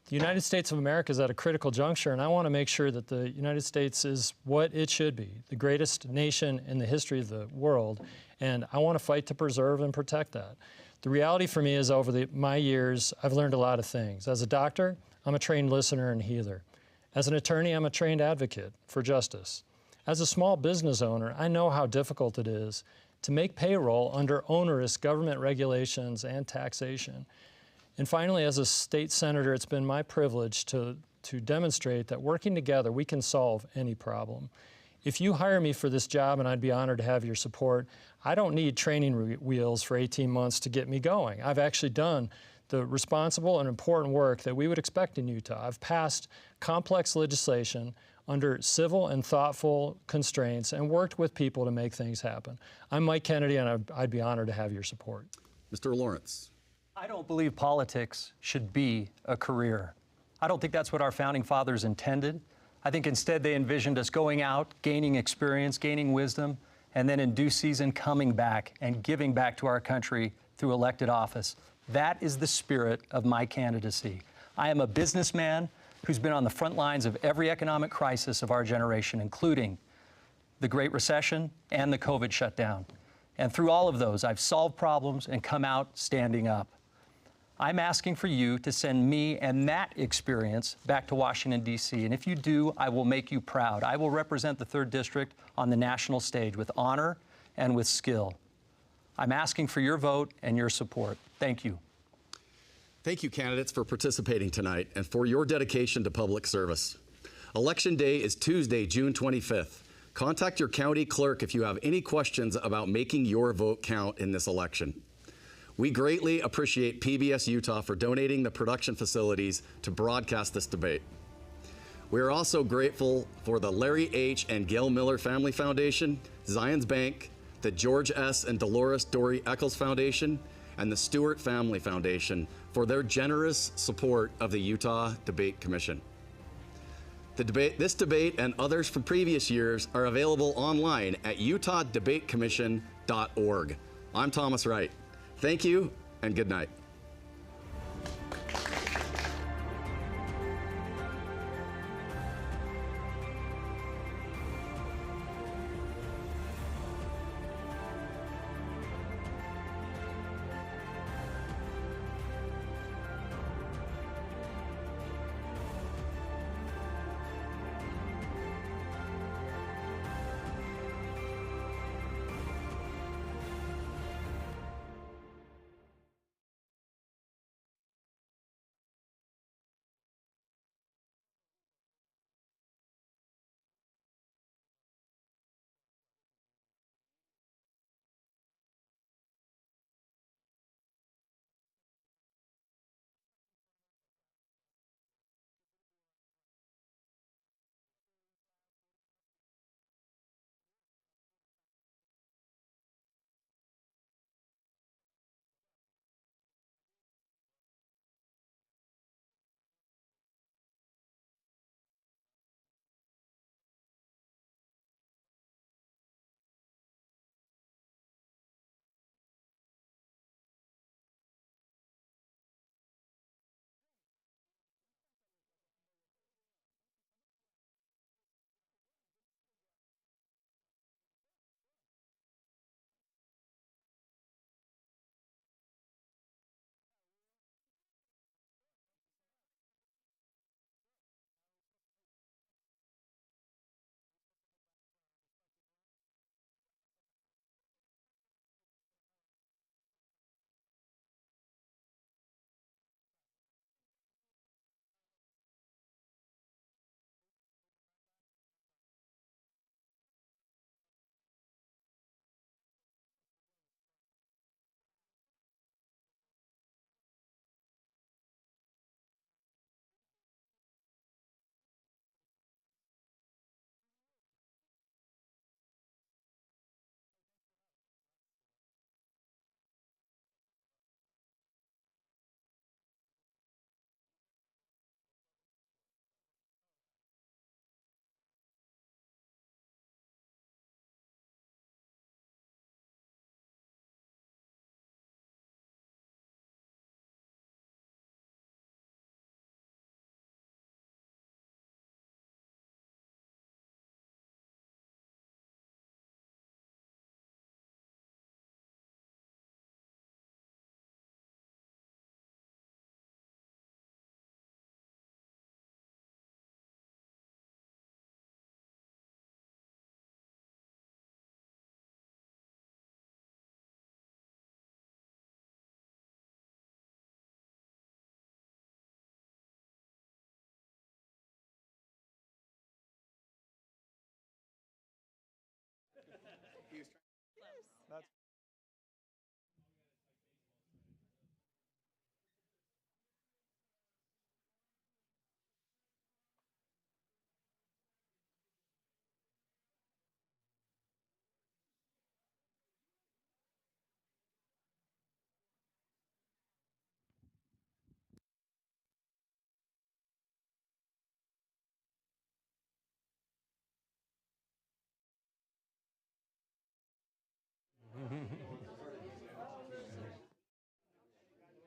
The United States of America is at a critical juncture, and I want to make sure that the United States is what it should be, the greatest nation in the history of the world, and I want to fight to preserve and protect that. The reality for me is over my years, I've learned a lot of things. As a doctor, I'm a trained listener and healer. As an attorney, I'm a trained advocate for justice. As a small business owner, I know how difficult it is to make payroll under onerous government regulations and taxation. And finally, as a state senator, it's been my privilege to demonstrate that working together, we can solve any problem. If you hire me for this job, and I'd be honored to have your support, I don't need training wheels for 18 months to get me going. I've actually done the responsible and important work that we would expect in Utah. I've passed complex legislation under civil and thoughtful constraints and worked with people to make things happen. I'm Mike Kennedy, and I'd be honored to have your support. Mr. Lawrence. I don't believe politics should be a career. I don't think that's what our founding fathers intended. I think instead they envisioned us going out, gaining experience, gaining wisdom, and then in due season coming back and giving back to our country through elected office. That is the spirit of my candidacy. I am a businessman who's been on the front lines of every economic crisis of our generation, including the Great Recession and the COVID shutdown. And through all of those, I've solved problems and come out standing up. I'm asking for you to send me and that experience back to Washington, D.C. And if you do, I will make you proud. I will represent the 3rd District on the national stage with honor and with skill. I'm asking for your vote and your support. Thank you. Thank you, candidates, for participating tonight and for your dedication to public service. Election Day is Tuesday, June 25th. Contact your county clerk if you have any questions about making your vote count in this election. We greatly appreciate PBS Utah for donating the production facilities to broadcast this debate. We are also grateful for the Larry H. and Gail Miller Family Foundation, Zions Bank, the George S. and Dolores Dory Eccles Foundation, and the Stewart Family Foundation for their generous support of the Utah Debate Commission. This debate and others from previous years are available online at utahdebatecommission.org. I'm Thomas Wright. Thank you and good night.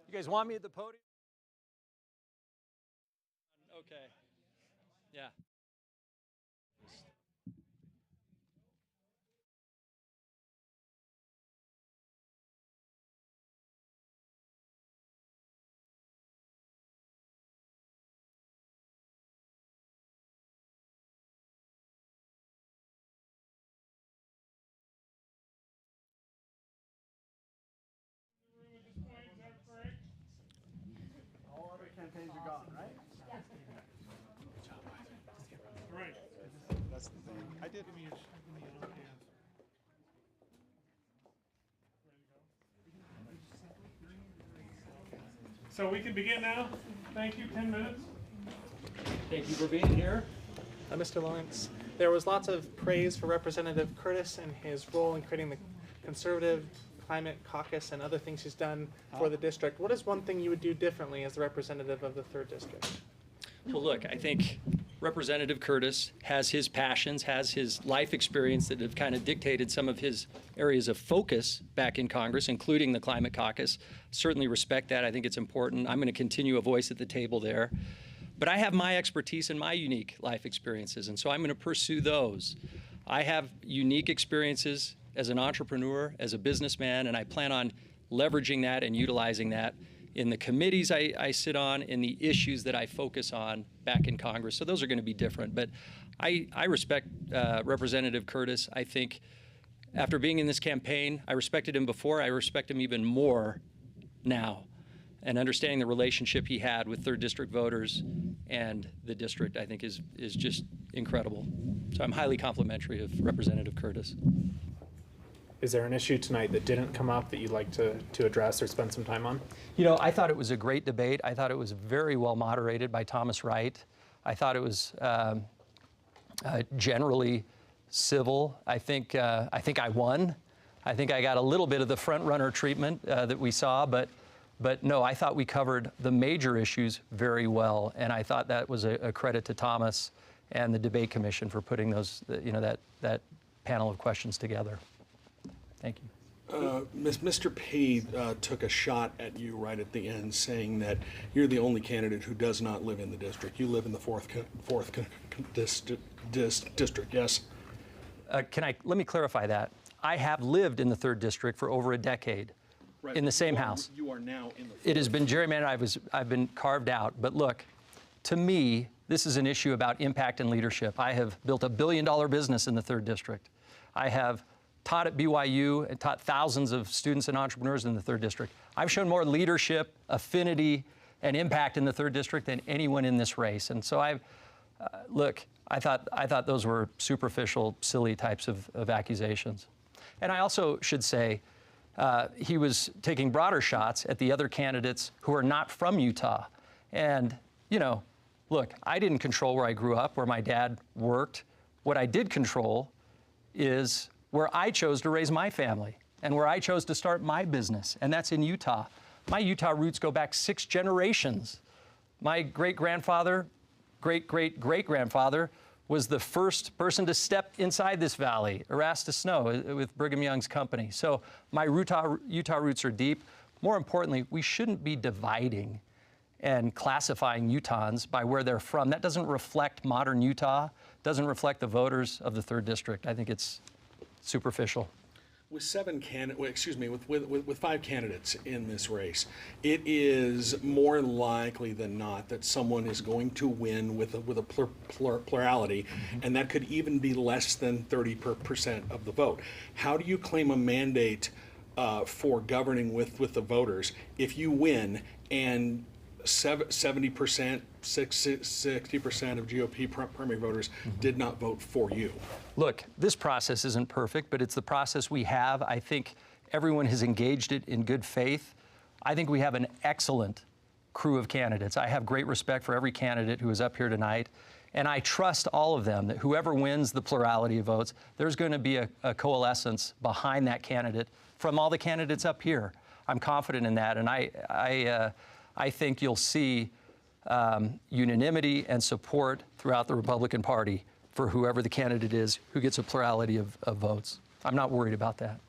You guys want me at the podium? Okay. Yeah. All other campaigns are gone, right? Right. That's the thing. I did. So we can begin now. Thank you. 10 minutes. Thank you for being here. Mr. Lawrence, there was lots of praise for Representative Curtis and his role in creating the conservative climate caucus and other things he's done for the district. What is one thing you would do differently as the representative of the 3rd District? Well, look, I think Representative Curtis has his passions, has his life experience that have kind of dictated some of his areas of focus back in Congress, including the Climate Caucus. Certainly respect that. I think it's important. I'm going to continue a voice at the table there. But I have my expertise and my unique life experiences, and so I'm going to pursue those. I have unique experiences as an entrepreneur, as a businessman, and I plan on leveraging that and utilizing that in the committees I sit on, in the issues that I focus on back in Congress. So those are going to be different. But I respect Representative Curtis. I think after being in this campaign, I respected him before. I respect him even more now. And understanding the relationship he had with 3rd District voters and the district, I think is just incredible. So I'm highly complimentary of Representative Curtis. Is there an issue tonight that didn't come up that you'd like to address or spend some time on? You know, I thought it was a great debate. I thought it was very well moderated by Thomas Wright. I thought it was generally civil. I think I won. I think I got a little bit of the front runner treatment that we saw, but no, I thought we covered the major issues very well, and I thought that was a credit to Thomas and the debate commission for putting those, that panel of questions together. Thank you. Mr. Pay took a shot at you right at the end, saying that you're the only candidate who does not live in the district. You live in the fourth district, yes? Let me clarify that. I have lived in the 3rd District for over a decade, Right. in the same house. You are now in the fourth. It has been gerrymandered. I've been carved out. But look, to me, this is an issue about impact and leadership. I have built a $1 billion business in the 3rd District. I have taught at BYU and taught thousands of students and entrepreneurs in the 3rd District. I've shown more leadership, affinity, and impact in the 3rd District than anyone in this race. And so I thought those were superficial, silly types of accusations. And I also should say he was taking broader shots at the other candidates who are not from Utah. And, look, I didn't control where I grew up, where my dad worked. What I did control is where I chose to raise my family and where I chose to start my business, and that's in Utah. My Utah roots go back 6 generations. My great-grandfather, great-great-great-grandfather was the first person to step inside this valley, Erastus Snow, with Brigham Young's company. So my Utah roots are deep. More importantly, we shouldn't be dividing and classifying Utahns by where they're from. That doesn't reflect modern Utah, doesn't reflect the voters of the 3rd District. I think it's superficial. With 5 candidates in this race, it is more likely than not that someone is going to win with a plurality, and that could even be less than 30% of the vote. How do you claim a mandate for governing with the voters if you win and 70%, 60% of GOP primary voters did not vote for you? Look, this process isn't perfect, but it's the process we have. I think everyone has engaged it in good faith. I think we have an excellent crew of candidates. I have great respect for every candidate who is up here tonight, and I trust all of them that whoever wins the plurality of votes, there's going to be a coalescence behind that candidate from all the candidates up here. I'm confident in that, and I think you'll see unanimity and support throughout the Republican Party for whoever the candidate is who gets a plurality of votes. I'm not worried about that.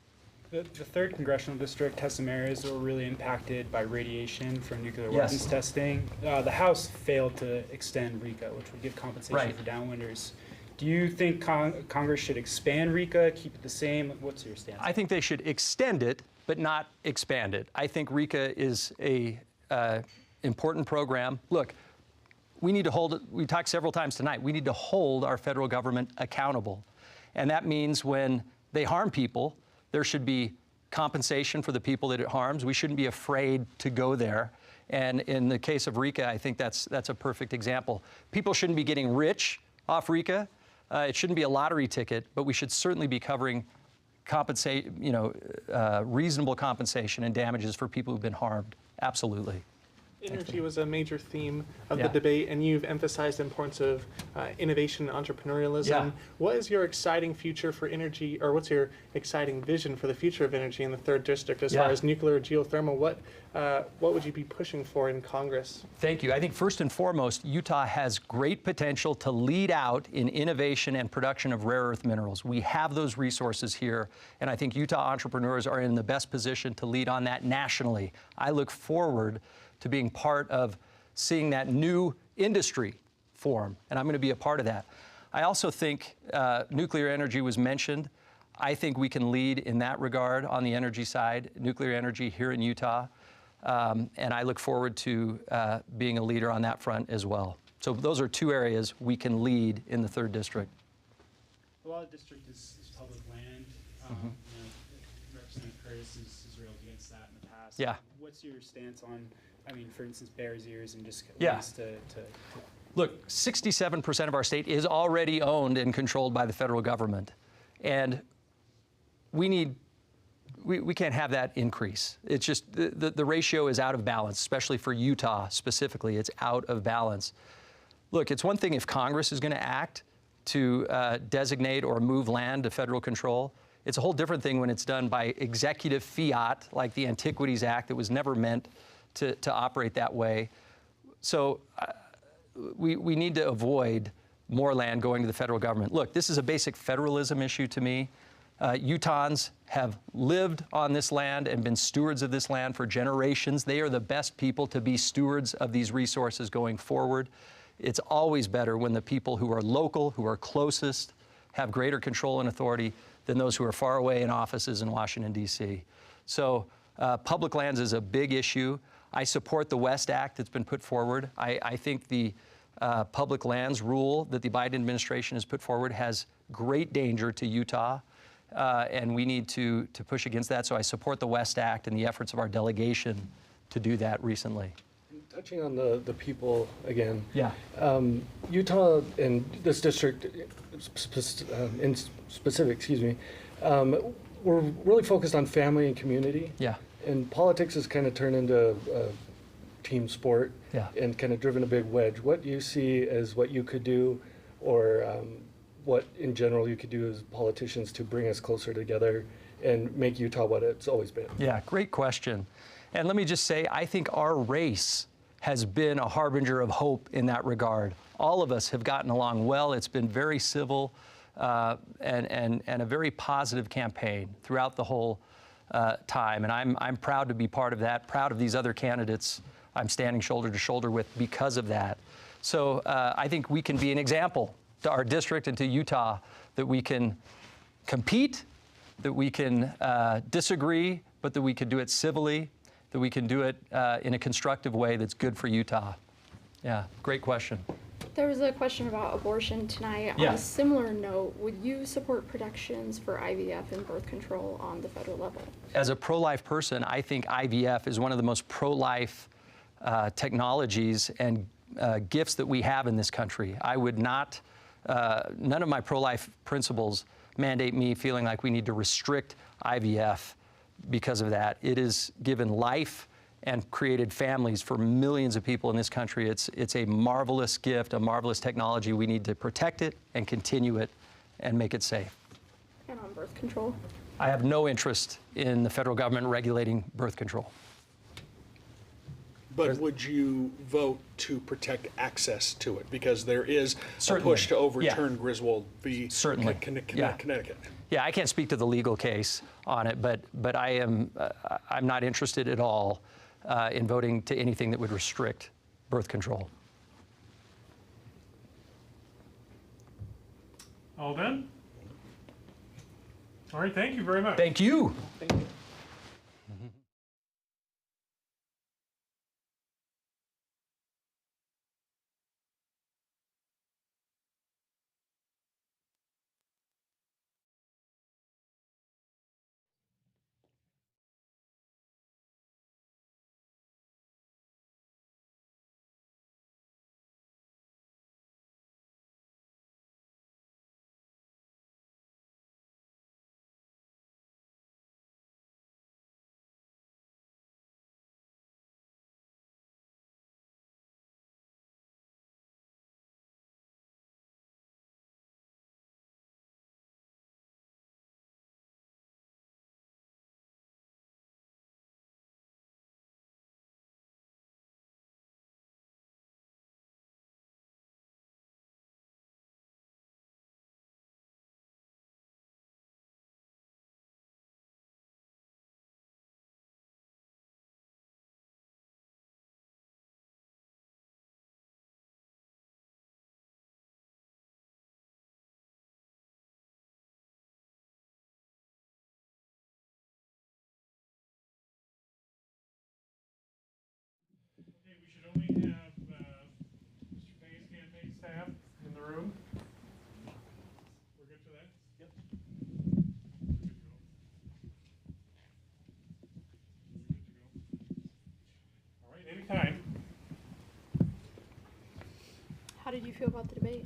The 3rd Congressional District has some areas that were really impacted by radiation from nuclear weapons testing. The House failed to extend RECA, which would give compensation for downwinders. Do you think Congress should expand RECA, keep it the same? What's your stance? I think they should extend it, but not expand it. I think RECA is a important program. Look, we need to hold, we talked several times tonight, we need to hold our federal government accountable. And that means when they harm people, there should be compensation for the people that it harms. We shouldn't be afraid to go there. And in the case of RECA, I think that's a perfect example. People shouldn't be getting rich off RECA. It shouldn't be a lottery ticket, but we should certainly be covering reasonable compensation and damages for people who've been harmed. Absolutely. Energy was a major theme of the debate, and you've emphasized the importance of innovation and entrepreneurialism. Yeah. What is your exciting future for energy, or what's your exciting vision for the future of energy in the 3rd District as far as nuclear, geothermal? What would you be pushing for in Congress? Thank you. I think first and foremost, Utah has great potential to lead out in innovation and production of rare earth minerals. We have those resources here, and I think Utah entrepreneurs are in the best position to lead on that nationally. I look forward to being part of seeing that new industry form, and I'm going to be a part of that. I also think nuclear energy was mentioned. I think we can lead in that regard on the energy side, nuclear energy here in Utah, and I look forward to being a leader on that front as well. So those are 2 areas we can lead in the 3rd District. A lot of district is public land. You know, Representative Curtis has railed against that in the past. Yeah. What's your stance on, I mean, for instance, Bears Ears and just ways to Look, 67% of our state is already owned and controlled by the federal government. And we can't have that increase. It's just, the ratio is out of balance, especially for Utah specifically. It's out of balance. Look, it's one thing if Congress is going to act to designate or move land to federal control. It's a whole different thing when it's done by executive fiat, like the Antiquities Act that was never meant to operate that way. So we need to avoid more land going to the federal government. Look, this is a basic federalism issue to me. Utahns have lived on this land and been stewards of this land for generations. They are the best people to be stewards of these resources going forward. It's always better when the people who are local, who are closest, have greater control and authority than those who are far away in offices in Washington, D.C. So public lands is a big issue. I support the West Act that's been put forward. I think the public lands rule that the Biden administration has put forward has great danger to Utah, and we need to push against that. So I support the West Act and the efforts of our delegation to do that recently. Touching on the people again. Yeah. Utah and this district in specific, excuse me, we're really focused on family and community. Yeah. And politics has kind of turned into a team sport. Yeah. And kind of driven a big wedge. What do you see as what you could do, or what in general you could do as politicians to bring us closer together and make Utah what it's always been? Yeah, great question. And let me just say, I think our race has been a harbinger of hope in that regard. All of us have gotten along well. It's been very civil and a very positive campaign throughout the whole time. And I'm proud to be part of that, proud of these other candidates I'm standing shoulder to shoulder with because of that. So I think we can be an example to our district and to Utah that we can compete, that we can disagree, but that we can do it civilly, that we can do it in a constructive way that's good for Utah. Yeah, great question. There was a question about abortion tonight. Yeah. On a similar note, would you support protections for IVF and birth control on the federal level? As a pro-life person, I think IVF is one of the most pro-life technologies and gifts that we have in this country. I would not, none of my pro-life principles mandate me feeling like we need to restrict IVF because of that. It has given life and created families for millions of people in this country. It's a marvelous gift, a marvelous technology. We need to protect it and continue it and make it safe. And on birth control? I have no interest in the federal government regulating birth control. But would you vote to protect access to it? Because there is Certainly. a push to overturn Griswold v. Certainly. Connecticut. Yeah, I can't speak to the legal case on it, but I'm not interested at all in voting to anything that would restrict birth control. All done? All right, thank you very much. Thank you. Thank you. staff in the room? We're good for that? Yep. All right, anytime. How did you feel about the debate?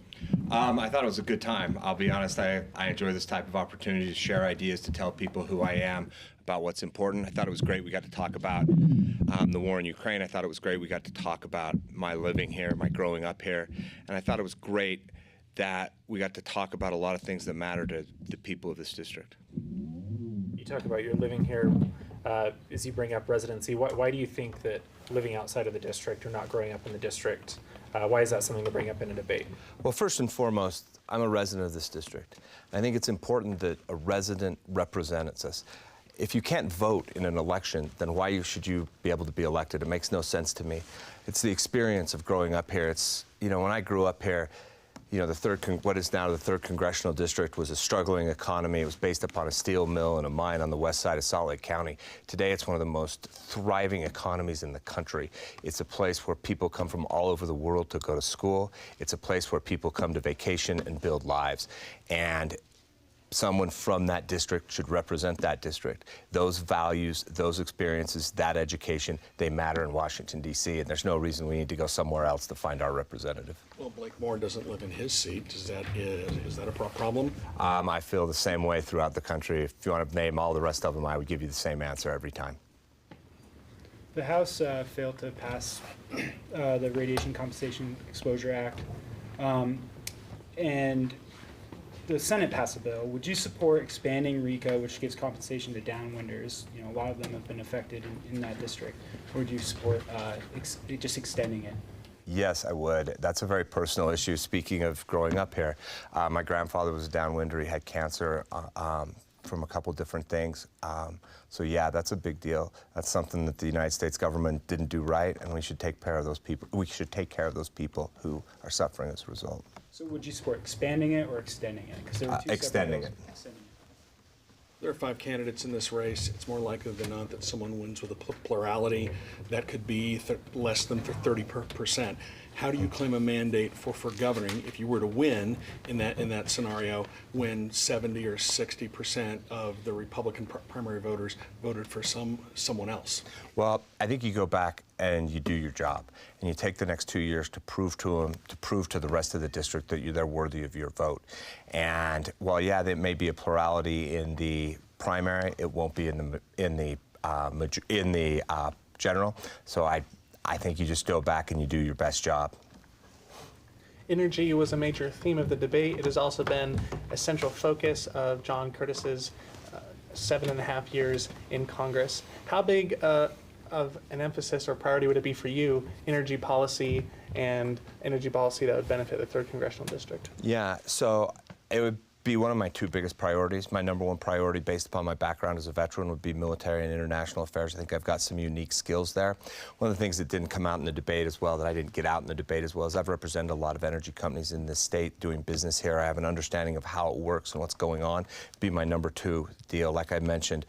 I thought it was a good time. I'll be honest, I enjoy this type of opportunity to share ideas, to tell people who I am, about what's important. I thought it was great we got to talk about the war in Ukraine. I thought it was great we got to talk about my living here, my growing up here. And I thought it was great that we got to talk about a lot of things that matter to the people of this district. You talk about your living here as you bring up residency. Why do you think that living outside of the district or not growing up in the district, why is that something to bring up in a debate? Well, first and foremost, I'm a resident of this district. I think it's important that a resident represents us. If you can't vote in an election, then why should you be able to be elected? It makes no sense to me. It's the experience of growing up here. It's, when I grew up here, what is now the 3rd Congressional District was a struggling economy. It was based upon a steel mill and a mine on the west side of Salt Lake County. Today, it's one of the most thriving economies in the country. It's a place where people come from all over the world to go to school. It's a place where people come to vacation and build lives. And someone from that district should represent that district. Those values, those experiences, that education, they matter in Washington, D.C., and there's no reason we need to go somewhere else to find our representative. Well, Blake Moore doesn't live in his seat. Is that a problem? I feel the same way throughout the country. If you want to name all the rest of them, I would give you the same answer every time. The House failed to pass the Radiation Compensation Exposure Act, and the Senate passed a bill. Would you support expanding RECA, which gives compensation to downwinders? A lot of them have been affected in that district. Or would you support just extending it? Yes, I would. That's a very personal issue. Speaking of growing up here, my grandfather was a downwinder. He had cancer from a couple different things. So yeah, that's a big deal. That's something that the United States government didn't do right, and we should take care of those people. We should take care of those people who are suffering as a result. So would you support expanding it or extending it? Because there were two extending it. There are 5 candidates in this race. It's more likely than not that someone wins with a plurality. That could be less than 30%. How do you claim a mandate for governing if you were to win in that scenario when 70 or 60% of the Republican primary voters voted for someone else? Well, I think you go back and you do your job, and you take the next 2 years to prove to them, to prove to the rest of the district that they're worthy of your vote. And while yeah, there may be a plurality in the primary, it won't be in the general. So I think you just go back and you do your best job. Energy was a major theme of the debate. It has also been a central focus of John Curtis's 7.5 years in Congress. How big of an emphasis or priority would it be for you, energy policy and energy policy that would benefit the 3rd Congressional District? Yeah, so it would be one of my 2 biggest priorities. My number 1 priority, based upon my background as a veteran, would be military and international affairs. I think I've got some unique skills there. One of the things that didn't come out in the debate as well, that I didn't get out in the debate as well, is I've represented a lot of energy companies in this state doing business here. I have an understanding of how it works and what's going on. It'd be my number 2 deal, like I mentioned.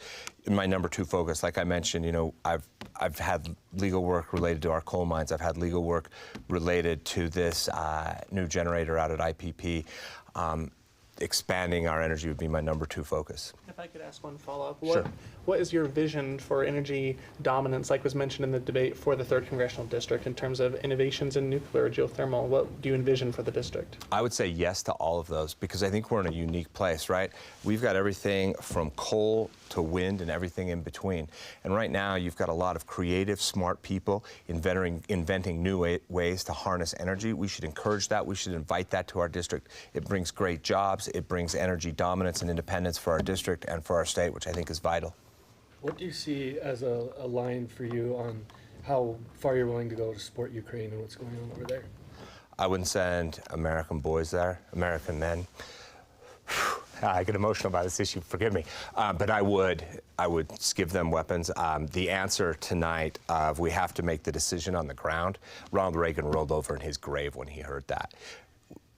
My number 2 focus, like I mentioned, I've had legal work related to our coal mines. I've had legal work related to this new generator out at IPP. Expanding our energy would be my number 2 focus. If I could ask one follow-up. Sure. What is your vision for energy dominance, like was mentioned in the debate, for the 3rd Congressional District in terms of innovations in nuclear or geothermal? What do you envision for the district? I would say yes to all of those, because I think we're in a unique place, right? We've got everything from coal to wind and everything in between. And right now, you've got a lot of creative, smart people inventing new ways to harness energy. We should encourage that. We should invite that to our district. It brings great jobs. It brings energy dominance and independence for our district and for our state, which I think is vital. What do you see as a line for you on how far you're willing to go to support Ukraine and what's going on over there? I wouldn't send American boys there, American men. I get emotional about this issue, forgive me. But I would give them weapons. The answer tonight of we have to make the decision on the ground, Ronald Reagan rolled over in his grave when he heard that.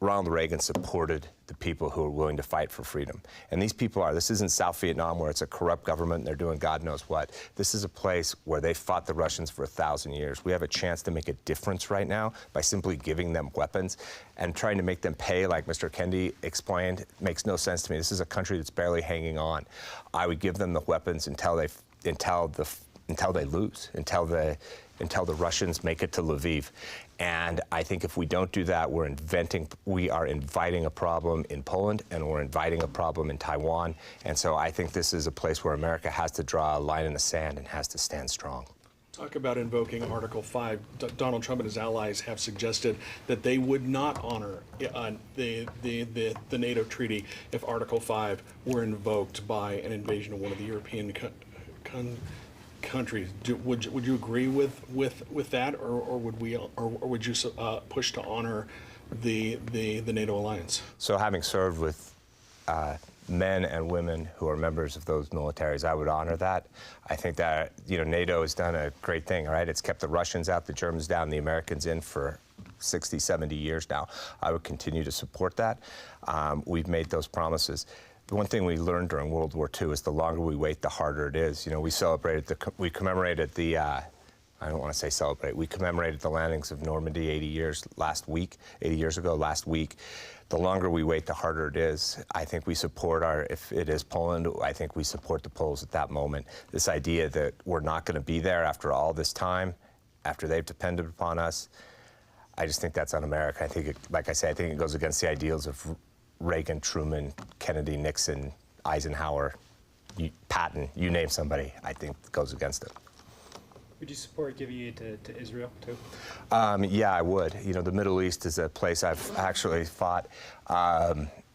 Ronald Reagan supported the people who are willing to fight for freedom. And these people are, this isn't South Vietnam where it's a corrupt government and they're doing God knows what. This is a place where they fought the Russians for 1,000 years. We have a chance to make a difference right now by simply giving them weapons, and trying to make them pay, like Mr. Kendi explained, makes no sense to me. This is a country that's barely hanging on. I would give them the weapons until they lose, until the Russians make it to Lviv. And I think if we don't do that, we are inviting a problem in Poland, and we're inviting a problem in Taiwan. And so I think this is a place where America has to draw a line in the sand and has to stand strong. Talk about invoking Article 5. Donald Trump and his allies have suggested that they would not honor the NATO treaty if Article 5 were invoked by an invasion of one of the European countries. Would you agree with that, or would you push to honor the NATO alliance? So, having served with men and women who are members of those militaries, I would honor that. I think that NATO has done a great thing. Right, it's kept the Russians out, the Germans down, the Americans in for 60, 70 years now. I would continue to support that. We've made those promises. The one thing we learned during World War II is the longer we wait, the harder it is. We commemorated the, I don't want to say celebrate, we commemorated the landings of Normandy 80 years ago last week. The longer we wait, the harder it is. I think we support if it is Poland, I think we support the Poles at that moment. This idea that we're not going to be there after all this time, after they've depended upon us, I just think that's un-American. I think, like I say, I think it goes against the ideals of Reagan, Truman, Kennedy, Nixon, Eisenhower, Patton, you name somebody, I think goes against it. Would you support giving aid to Israel, too? Yeah, I would. The Middle East is a place I've actually fought.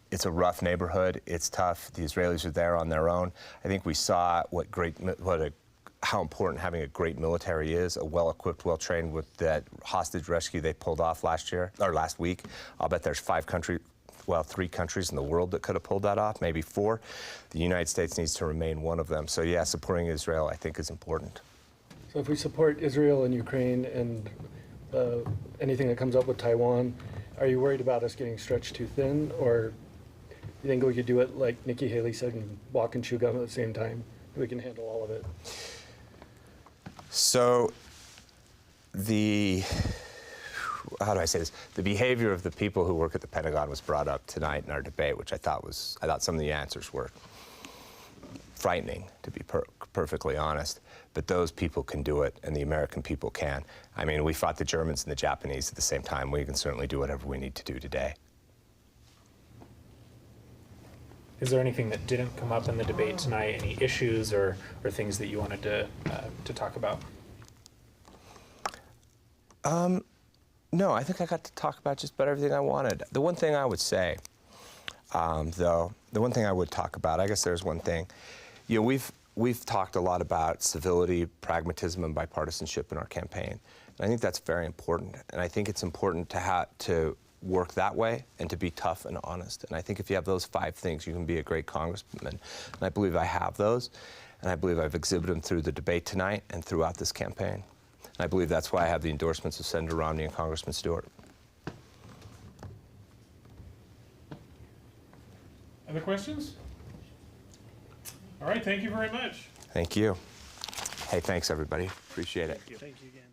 It's a rough neighborhood. It's tough. The Israelis are there on their own. I think we saw how important having a great military is, a well-equipped, well-trained, with that hostage rescue they pulled off last week. I'll bet there's 3 countries in the world that could have pulled that off, maybe 4. The United States needs to remain one of them. So yeah, supporting Israel, I think, is important. So if we support Israel and Ukraine and anything that comes up with Taiwan, are you worried about us getting stretched too thin, or you think we could do it like Nikki Haley said and walk and chew gum at the same time? We can handle all of it. So how do I say this? The behavior of the people who work at the Pentagon was brought up tonight in our debate, which I thought some of the answers were frightening, to be perfectly honest. But those people can do it, and the American people can. I mean, we fought the Germans and the Japanese at the same time. We can certainly do whatever we need to do today. Is there anything that didn't come up in the debate tonight? Any issues or things that you wanted to talk about? No, I think I got to talk about just about everything I wanted. The one thing I would say, though, the one thing I would talk about, I guess there's one thing. We've talked a lot about civility, pragmatism, and bipartisanship in our campaign. And I think that's very important. And I think it's important to work that way and to be tough and honest. And I think if you have those 5 things, you can be a great congressman. And I believe I have those. And I believe I've exhibited them through the debate tonight and throughout this campaign. And I believe that's why I have the endorsements of Senator Romney and Congressman Stewart. Other questions? All right, thank you very much. Thank you. Hey, thanks, everybody. Appreciate it. Thank you again.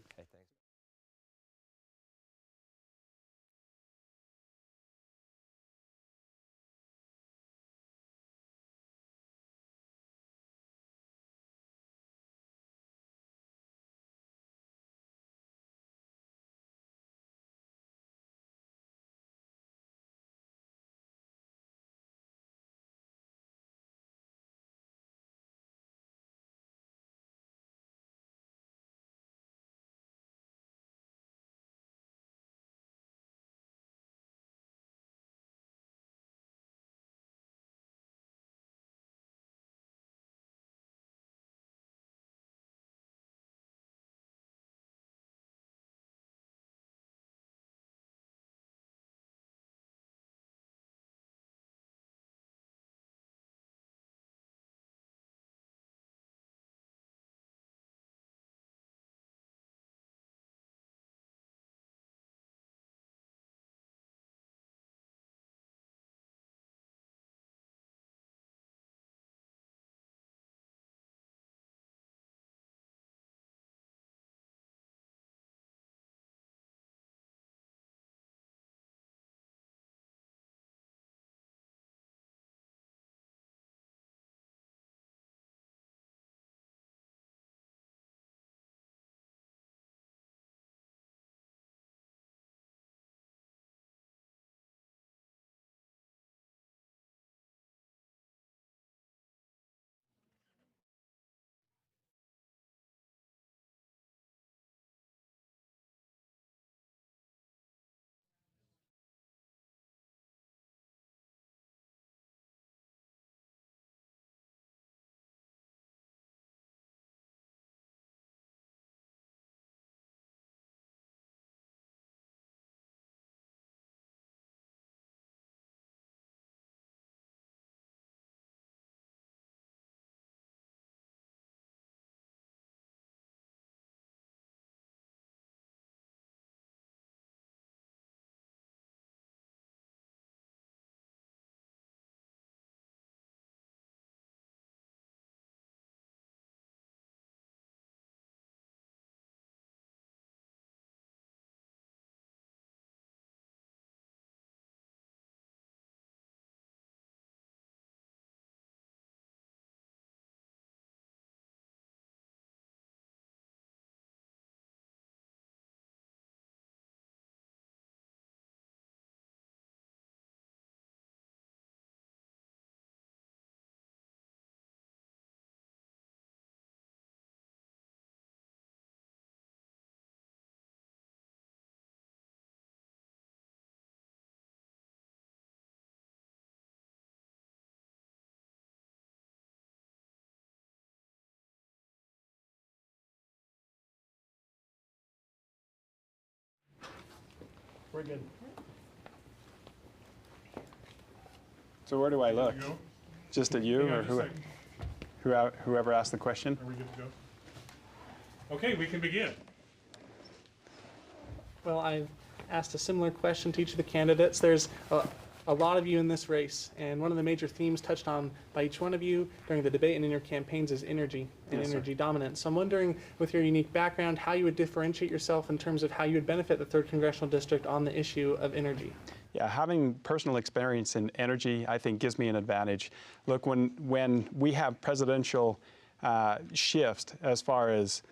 We're good. So where do I look? Good to go? Just at you Hang on or just a second. whoever asked the question? Are we good to go? Okay, we can begin. Well, I've asked a similar question to each of the candidates. There's a lot of you in this race, and one of the major themes touched on by each one of you during the debate and in your campaigns is energy and Yes, sir. energy dominance. So I'm wondering, with your unique background, how you would differentiate yourself in terms of how you would benefit the 3rd Congressional District on the issue of energy. Yeah, having personal experience in energy, I think, gives me an advantage. Look, when we have presidential shifts as far as,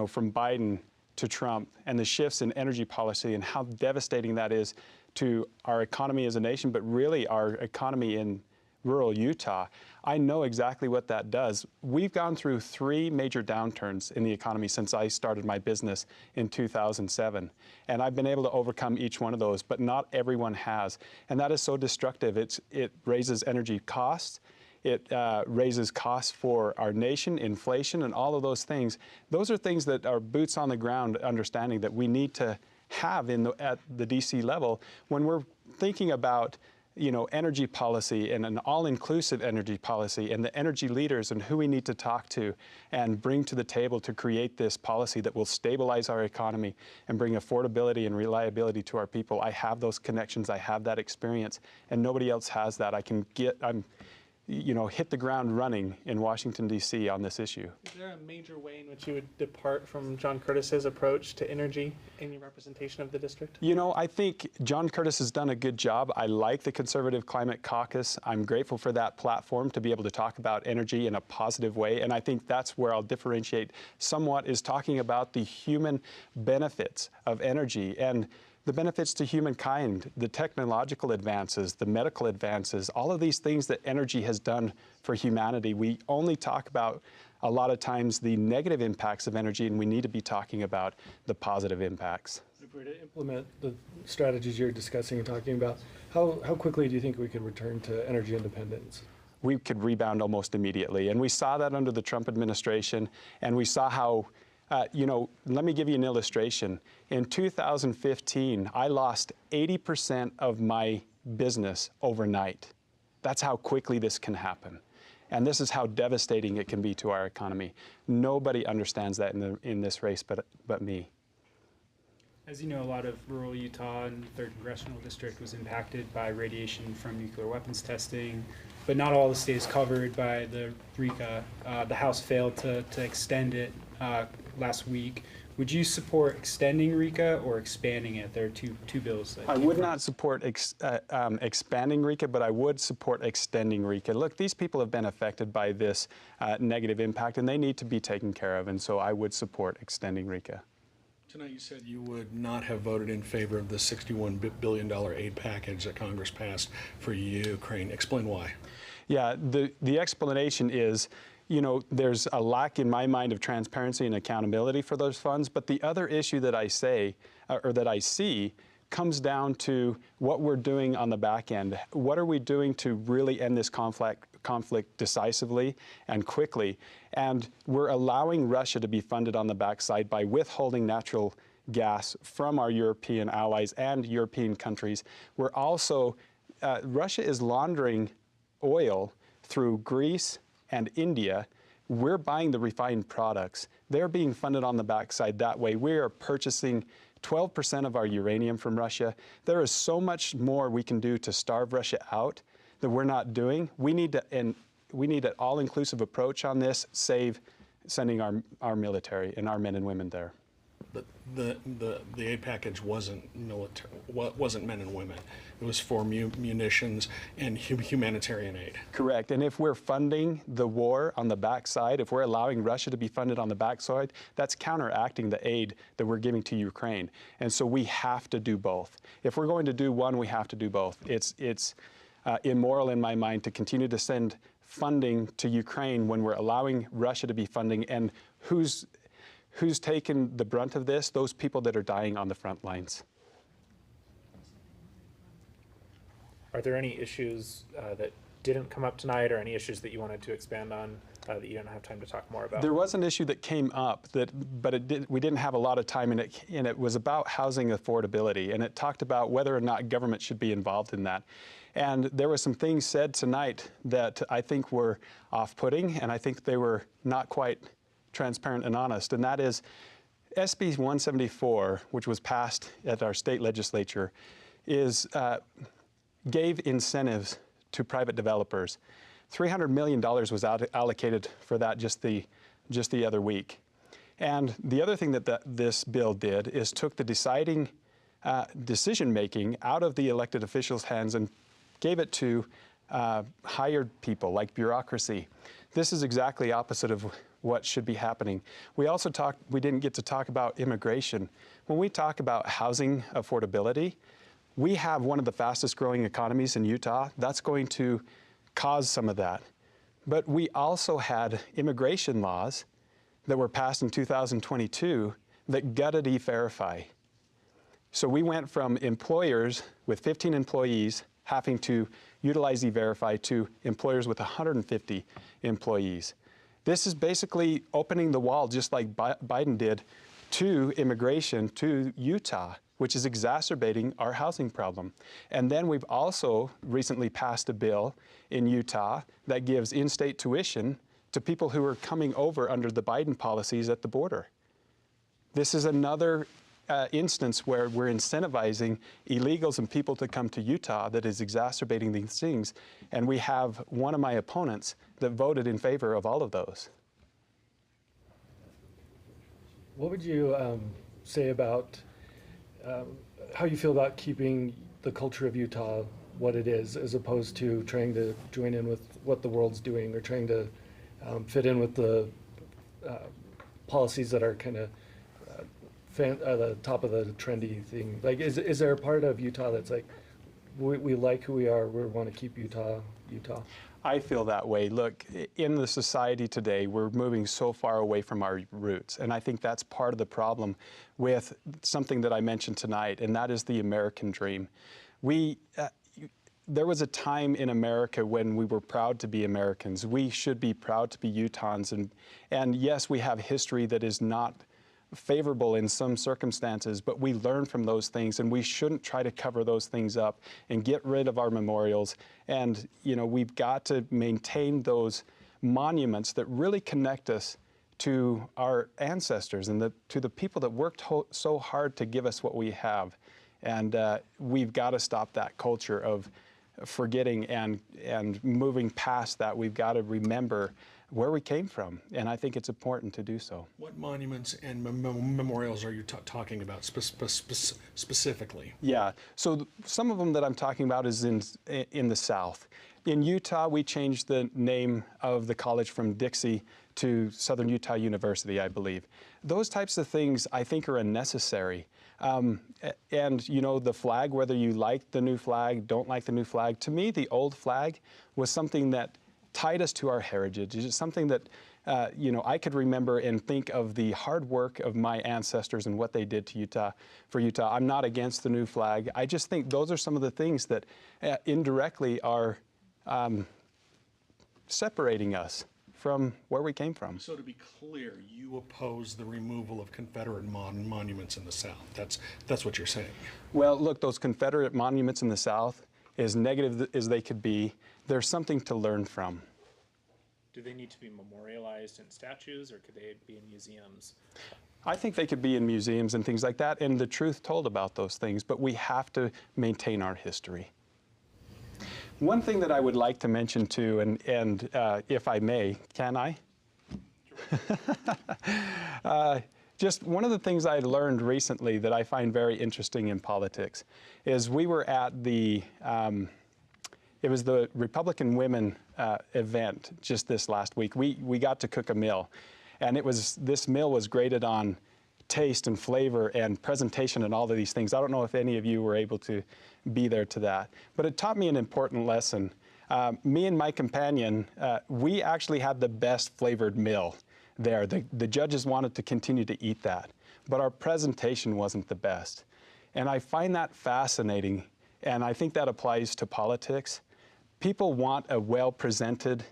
from Biden to Trump, and the shifts in energy policy and how devastating that is to our economy as a nation, but really our economy in rural Utah, I know exactly what that does. We've gone through 3 major downturns in the economy since I started my business in 2007. And I've been able to overcome each one of those, but not everyone has. And that is so destructive. It raises energy costs. It raises costs for our nation, inflation, and all of those things. Those are things that are boots on the ground understanding that we need to have at the DC level when we're thinking about energy policy and an all-inclusive energy policy and the energy leaders and who we need to talk to and bring to the table to create this policy that will stabilize our economy and bring affordability and reliability to our people. I have those connections, I have that experience, and nobody else has that. I'm hit the ground running in Washington, D.C. on this issue. Is there a major way in which you would depart from John Curtis's approach to energy in your representation of the district? I think John Curtis has done a good job. I like the Conservative Climate Caucus. I'm grateful for that platform to be able to talk about energy in a positive way, and I think that's where I'll differentiate somewhat, is talking about the human benefits of energy and the benefits to humankind, the technological advances, the medical advances, all of these things that energy has done for humanity. We only talk about a lot of times the negative impacts of energy, and we need to be talking about the positive impacts. If we were to implement the strategies you're discussing and talking about, how quickly do you think we could return to energy independence? We could rebound almost immediately. And we saw that under the Trump administration, and we saw how let me give you an illustration. In 2015, I lost 80% of my business overnight. That's how quickly this can happen. And this is how devastating it can be to our economy. Nobody understands that in this race but me. As you know, a lot of rural Utah and 3rd Congressional District was impacted by radiation from nuclear weapons testing, but not all the state is covered by the RECA. The House failed to extend it last week. Would you support extending RECA or expanding it? There are two bills. I would not support expanding RECA, but I would support extending RECA. Look, these people have been affected by this negative impact, and they need to be taken care of, and so I would support extending RECA. Tonight you said you would not have voted in favor of the $61 billion aid package that Congress passed for Ukraine. Explain why. Yeah, the explanation is, there's a lack in my mind of transparency and accountability for those funds. But the other issue that I see comes down to what we're doing on the back end. What are we doing to really end this conflict decisively and quickly? And we're allowing Russia to be funded on the backside by withholding natural gas from our European allies and European countries. We're also, Russia is laundering oil through Greece and India. We're buying the refined products. They're being funded on the backside that way. We are purchasing 12% of our uranium from Russia. There is so much more we can do to starve Russia out that we're not doing. We need an all-inclusive approach on this, sending our military and our men and women there. The aid package wasn't men and women. It was for munitions and humanitarian aid. Correct. And if we're funding the war on the backside, if we're allowing Russia to be funded on the backside, that's counteracting the aid that we're giving to Ukraine. And so we have to do both. If we're going to do one, we have to do both. It's immoral in my mind to continue to send funding to Ukraine when we're allowing Russia to be funding. And who's taken the brunt of this? Those people that are dying on the front lines. Are there any issues that didn't come up tonight, or any issues that you wanted to expand on that you don't have time to talk more about? There was an issue that came up, but we didn't have a lot of time in it, and it was about housing affordability, and it talked about whether or not government should be involved in that. And there were some things said tonight that I think were off-putting, and I think they were not quite transparent and honest, and that is SB 174, which was passed at our state legislature, gave incentives to private developers. $300 million was allocated for that just the other week. And the other thing that this bill did is took the decision-making out of the elected officials' hands and gave it to hired people, like bureaucracy. This is exactly opposite of what should be happening. We didn't get to talk about immigration. When we talk about housing affordability, we have one of the fastest growing economies in Utah. That's going to cause some of that. But we also had immigration laws that were passed in 2022 that gutted E-Verify. So we went from employers with 15 employees having to utilize E-Verify to employers with 150 employees. This is basically opening the wall, just like Biden did, to immigration to Utah, which is exacerbating our housing problem. And then we've also recently passed a bill in Utah that gives in-state tuition to people who are coming over under the Biden policies at the border. This is another instance where we're incentivizing illegals and people to come to Utah that is exacerbating these things. And we have one of my opponents that voted in favor of all of those. What would you say about how you feel about keeping the culture of Utah what it is, as opposed to trying to join in with what the world's doing, or trying to fit in with the policies that are kind of the top of the trendy thing? Like, is there a part of Utah that's like, we like who we are, we want to keep Utah? I feel that way. Look, in the society today, we're moving so far away from our roots, and I think that's part of the problem with something that I mentioned tonight, and that is the American dream. There was a time in America when we were proud to be Americans. We should be proud to be Utahns, and yes, we have history that is not favorable in some circumstances, but we learn from those things, and we shouldn't try to cover those things up and get rid of our memorials. And we've got to maintain those monuments that really connect us to our ancestors and to the people that worked so hard to give us what we have. And we've got to stop that culture of forgetting and moving past that. We've got to remember where we came from, and I think it's important to do so. What monuments and memorials are you talking about specifically? Yeah, so some of them that I'm talking about is in the South. In Utah, we changed the name of the college from Dixie to Southern Utah University, I believe. Those types of things I think are unnecessary. And the flag, whether you like the new flag, don't like the new flag, to me the old flag was something that tied us to our heritage. It's something that I could remember and think of the hard work of my ancestors and what they did to for Utah. I'm not against the new flag. I just think those are some of the things that indirectly are separating us from where we came from. So to be clear, you oppose the removal of Confederate monuments in the South. That's what you're saying. Well, look, those Confederate monuments in the South, as negative as they could be, there's something to learn from. Do they need to be memorialized in statues, or could they be in museums? I think they could be in museums and things like that, and the truth told about those things, but we have to maintain our history. One thing that I would like to mention too, and if I may, can I? Sure. Just one of the things I learned recently that I find very interesting in politics is we were at it was the Republican Women event just this last week. We got to cook a meal, and this meal was graded on taste and flavor and presentation and all of these things. I don't know if any of you were able to be there to that, but it taught me an important lesson. Me and my companion, we actually had the best flavored meal there. The judges wanted to continue to eat that, but our presentation wasn't the best. And I find that fascinating, and I think that applies to politics. People want a well-presented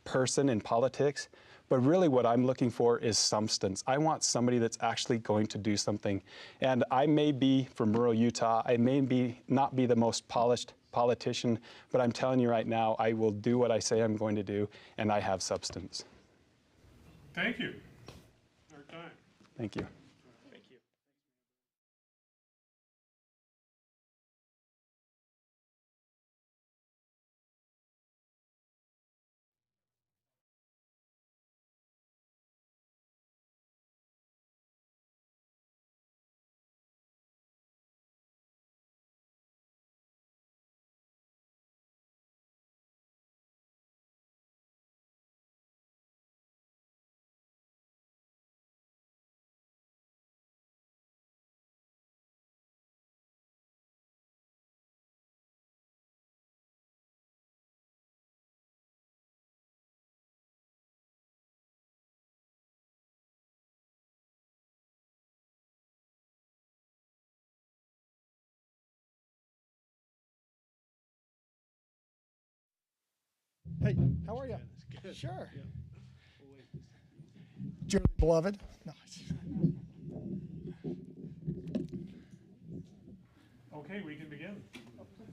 person in politics, But really what I'm looking for is substance. I want somebody that's actually going to do something. And I may be from rural Utah. I may not be the most polished politician, but I'm telling you right now, I will do what I say I'm going to do, and I have substance. Thank you. Our time. Thank you. Thank you. Hey, how are you? Sure. Dearly beloved. No. Okay, we can begin. Not quite.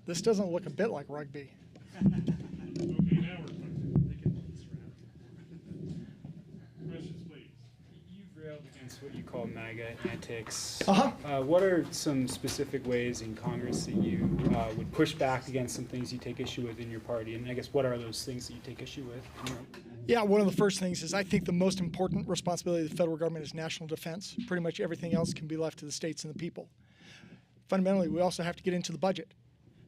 This doesn't look a bit like rugby. Okay, now we're questions, please. You've railed against what you call MAGA antics. Uh-huh. What are some specific ways in Congress that you would push back against some things you take issue with in your party? And I guess what are those things that you take issue with? Yeah, one of the first things is I think the most important responsibility of the federal government is national defense. Pretty much everything else can be left to the states and the people. Fundamentally, we also have to get into the budget.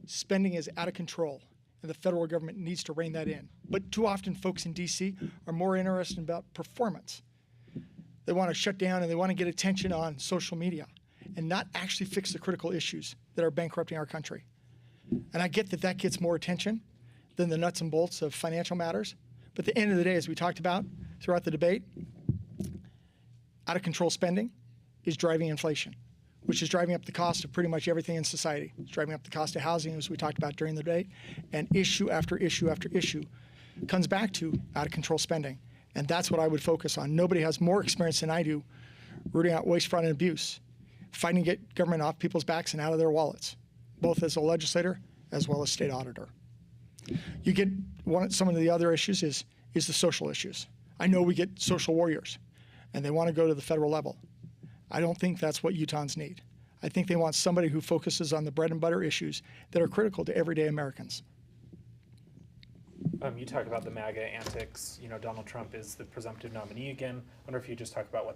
Spending is out of control, and the federal government needs to rein that in. But too often, folks in D.C. are more interested about performance. They want to shut down and they want to get attention on social media and not actually fix the critical issues that are bankrupting our country. And I get that that gets more attention than the nuts and bolts of financial matters. But at the end of the day, as we talked about throughout the debate, out of control spending is driving inflation, which is driving up the cost of pretty much everything in society. It's driving up the cost of housing, as we talked about during the debate, and issue after issue after issue comes back to out of control spending. And that's what I would focus on. Nobody has more experience than I do rooting out waste, fraud, and abuse, fighting to get government off people's backs and out of their wallets, both as a legislator as well as state auditor. You get some of the other issues is the social issues. I know we get social warriors, and they want to go to the federal level. I don't think that's what Utahns need. I think they want somebody who focuses on the bread and butter issues that are critical to everyday Americans. You talk about the MAGA antics. You know, Donald Trump is the presumptive nominee again. I wonder if you just talk about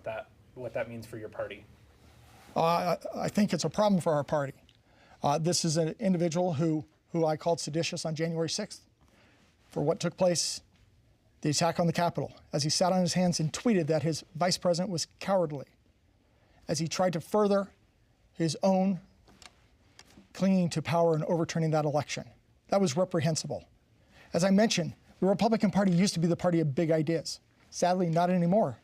what that means for your party. I think it's a problem for our party. This is an individual who I called seditious on January 6th for what took place, the attack on the Capitol, as he sat on his hands and tweeted that his vice president was cowardly, as he tried to further his own clinging to power and overturning that election. That was reprehensible. As I mentioned, the Republican Party used to be the party of big ideas. Sadly, not anymore.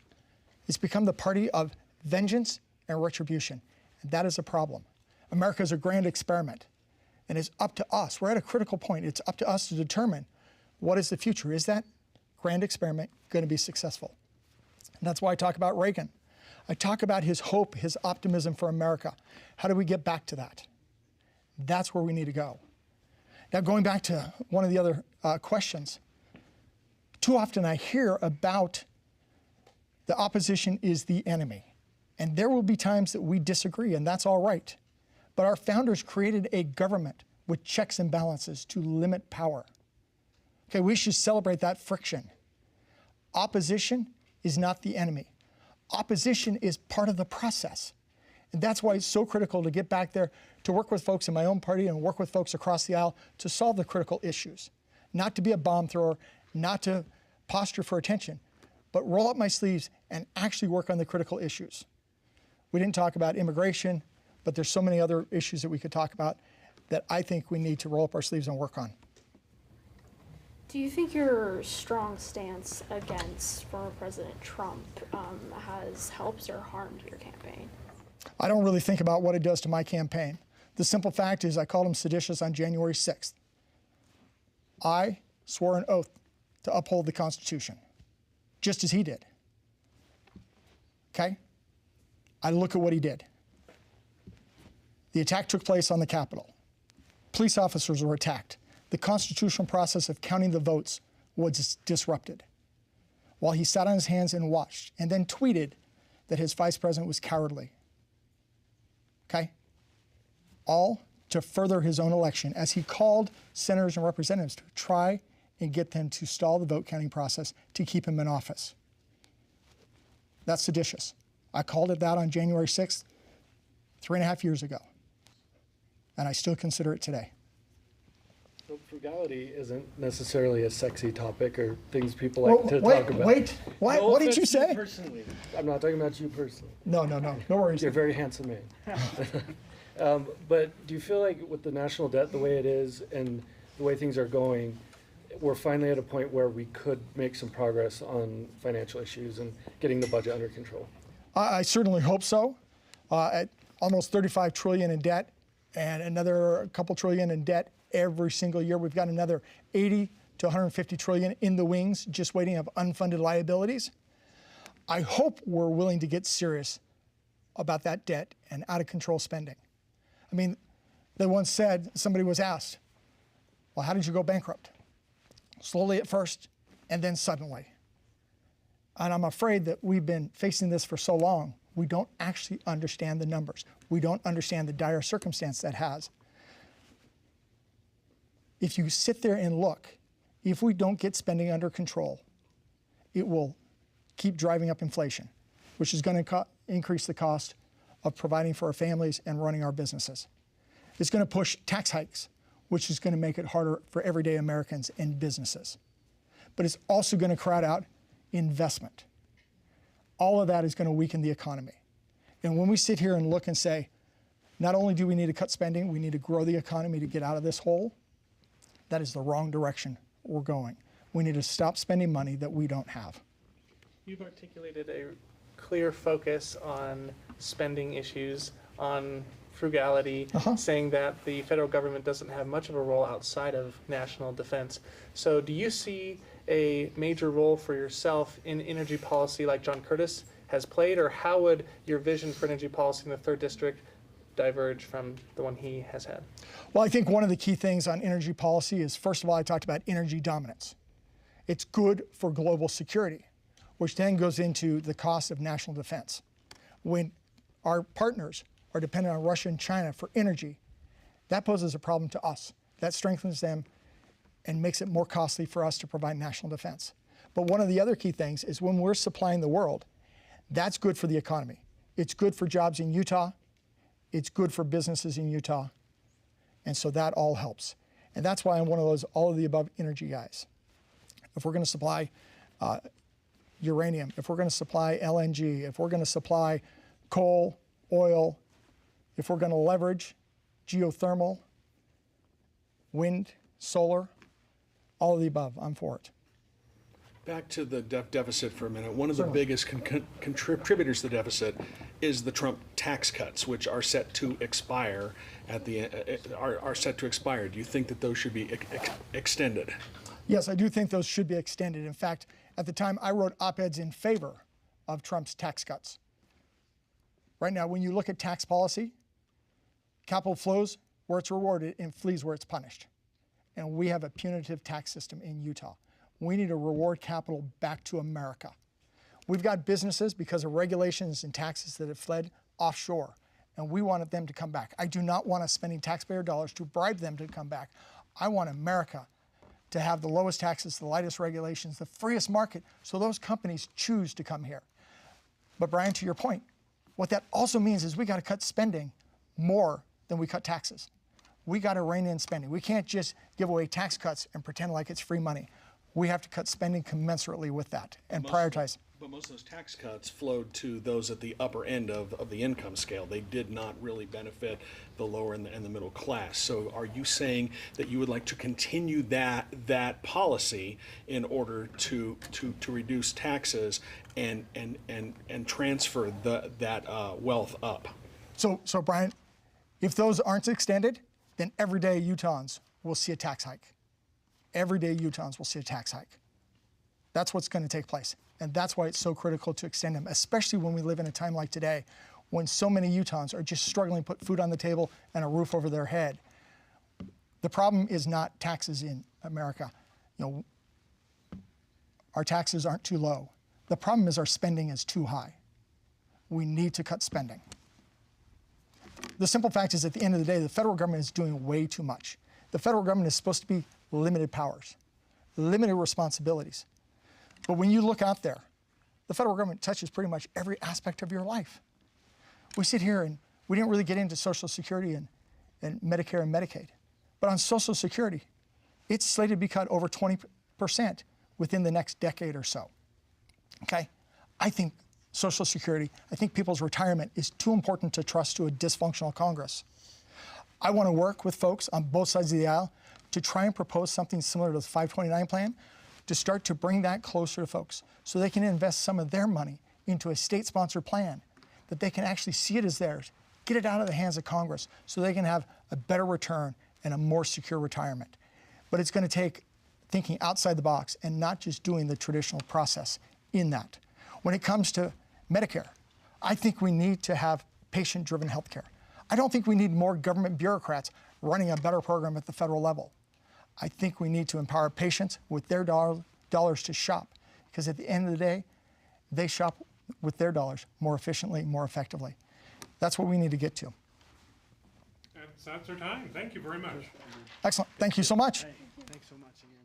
It's become the party of vengeance and retribution, and that is a problem. America is a grand experiment, and it's up to us. We're at a critical point. It's up to us to determine what is the future. Is that grand experiment going to be successful? And that's why I talk about Reagan. I talk about his hope, his optimism for America. How do we get back to that? That's where we need to go. Now, going back to one of the other questions, too often I hear about the opposition is the enemy. And there will be times that we disagree, and that's all right. But our founders created a government with checks and balances to limit power. Okay, we should celebrate that friction. Opposition is not the enemy. Opposition is part of the process. And that's why it's so critical to get back there, to work with folks in my own party and work with folks across the aisle to solve the critical issues. Not to be a bomb thrower, not to posture for attention, but roll up my sleeves and actually work on the critical issues. We didn't talk about immigration, but there's so many other issues that we could talk about that I think we need to roll up our sleeves and work on. Do you think your strong stance against former President Trump has helped or harmed your campaign? I don't really think about what it does to my campaign. The simple fact is I called him seditious on January 6th. I swore an oath to uphold the Constitution, just as he did. Okay? I look at what he did. The attack took place on the Capitol. Police officers were attacked. The constitutional process of counting the votes was disrupted. While he sat on his hands and watched, and then tweeted that his vice president was cowardly. Okay? All to further his own election, as he called senators and representatives to try and get them to stall the vote counting process to keep him in office. That's seditious. I called it that on January 6th, 3.5 years ago. And I still consider it today. So frugality isn't necessarily a sexy topic or things people like to talk about. What did you say? Personally, I'm not talking about you personally. No worries. You're a very handsome man. But do you feel like with the national debt the way it is and the way things are going, we're finally at a point where we could make some progress on financial issues and getting the budget under control? I certainly hope so. At almost $35 trillion in debt and another couple trillion in debt every single year, we've got another 80 to 150 trillion in the wings just waiting of unfunded liabilities. I hope we're willing to get serious about that debt and out of control spending. I mean, they once said, somebody was asked, well, how did you go bankrupt? Slowly at first, and then suddenly. And I'm afraid that we've been facing this for so long, we don't actually understand the numbers. We don't understand the dire circumstance that has. If you sit there and look, if we don't get spending under control, it will keep driving up inflation, which is going to increase the cost of providing for our families and running our businesses. It's going to push tax hikes, which is going to make it harder for everyday Americans and businesses. But it's also going to crowd out investment. All of that is going to weaken the economy. And when we sit here and look and say, not only do we need to cut spending, we need to grow the economy to get out of this hole, that is the wrong direction we're going. We need to stop spending money that we don't have. You've articulated a clear focus on spending issues, on frugality, saying that the federal government doesn't have much of a role outside of national defense. So do you see a major role for yourself in energy policy like John Curtis has played, or how would your vision for energy policy in the 3rd District diverge from the one he has had? Well, I think one of the key things on energy policy is, first of all, I talked about energy dominance. It's good for global security, which then goes into the cost of national defense. When our partners are dependent on Russia and China for energy, that poses a problem to us. That strengthens them and makes it more costly for us to provide national defense. But one of the other key things is when we're supplying the world, that's good for the economy. It's good for jobs in Utah. It's good for businesses in Utah. And so that all helps. And that's why I'm one of those all of the above energy guys. If we're going to supply uranium, if we're going to supply LNG, if we're going to supply coal, oil, if we're going to leverage geothermal, wind, solar, all of the above, I'm for it. Back to the deficit for a minute. One of the biggest contributors to the deficit is the Trump tax cuts, which are set to expire at the are set to expire. Do you think that those should be extended? Yes, I do think those should be extended. In fact, at the time, I wrote op-eds in favor of Trump's tax cuts. Right now, when you look at tax policy, capital flows where it's rewarded and flees where it's punished. And we have a punitive tax system in Utah. We need to reward capital back to America. We've got businesses, because of regulations and taxes, that have fled offshore, and we wanted them to come back. I do not want us spending taxpayer dollars to bribe them to come back. I want America to have the lowest taxes, the lightest regulations, the freest market, so those companies choose to come here. But Brian, to your point, what that also means is we got to cut spending more than we cut taxes. We got to rein in spending. We can't just give away tax cuts and pretend like it's free money. We have to cut spending commensurately with that and prioritize. But most of those tax cuts flowed to those at the upper end of the income scale. They did not really benefit the lower and the middle class. So are you saying that you would like to continue that policy in order to reduce taxes and transfer that wealth up? So Brian, if those aren't extended, then everyday Utahns will see a tax hike. Everyday Utahns will see a tax hike. That's what's going to take place. And that's why it's so critical to extend them, especially when we live in a time like today, when so many Utahns are just struggling to put food on the table and a roof over their head. The problem is not taxes in America. Our taxes aren't too low. The problem is our spending is too high. We need to cut spending. The simple fact is, at the end of the day, the federal government is doing way too much. The federal government is supposed to be limited powers, limited responsibilities. But when you look out there, the federal government touches pretty much every aspect of your life. We sit here and we didn't really get into Social Security and Medicare and Medicaid. But on Social Security, it's slated to be cut over 20% within the next decade or so. Okay? I think Social Security, I think people's retirement is too important to trust to a dysfunctional Congress. I want to work with folks on both sides of the aisle to try and propose something similar to the 529 plan, to start to bring that closer to folks so they can invest some of their money into a state-sponsored plan, that they can actually see it as theirs, get it out of the hands of Congress so they can have a better return and a more secure retirement. But it's going to take thinking outside the box and not just doing the traditional process in that. When it comes to Medicare, I think we need to have patient-driven health care. I don't think we need more government bureaucrats running a better program at the federal level. I think we need to empower patients with their dollars to shop, because at the end of the day, they shop with their dollars more efficiently, more effectively. That's what we need to get to. That's our time. Thank you very much. Excellent. Thank you so much. Thanks so much again.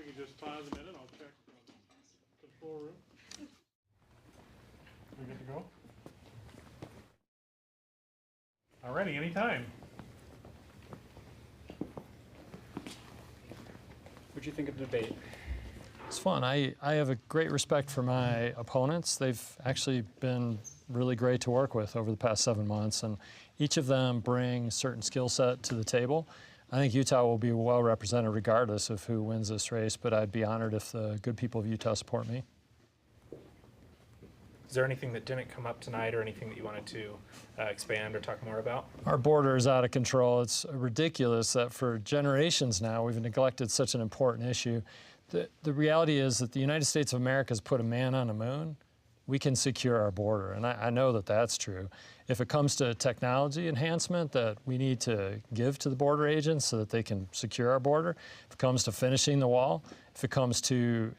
we can just pause a minute, I'll check the full room. We good to go? Alrighty, anytime. What'd you think of the debate? It's fun. I have a great respect for my opponents. They've actually been really great to work with over the past 7 months, and each of them bring certain skill set to the table. I think Utah will be well represented regardless of who wins this race, but I'd be honored if the good people of Utah support me. Is there anything that didn't come up tonight or anything that you wanted to expand or talk more about? Our border is out of control. It's ridiculous that for generations now we've neglected such an important issue. The reality is that the United States of America has put a man on the moon. We can secure our border, and I know that that's true. If it comes to technology enhancement that we need to give to the border agents so that they can secure our border, if it comes to finishing the wall, if it comes to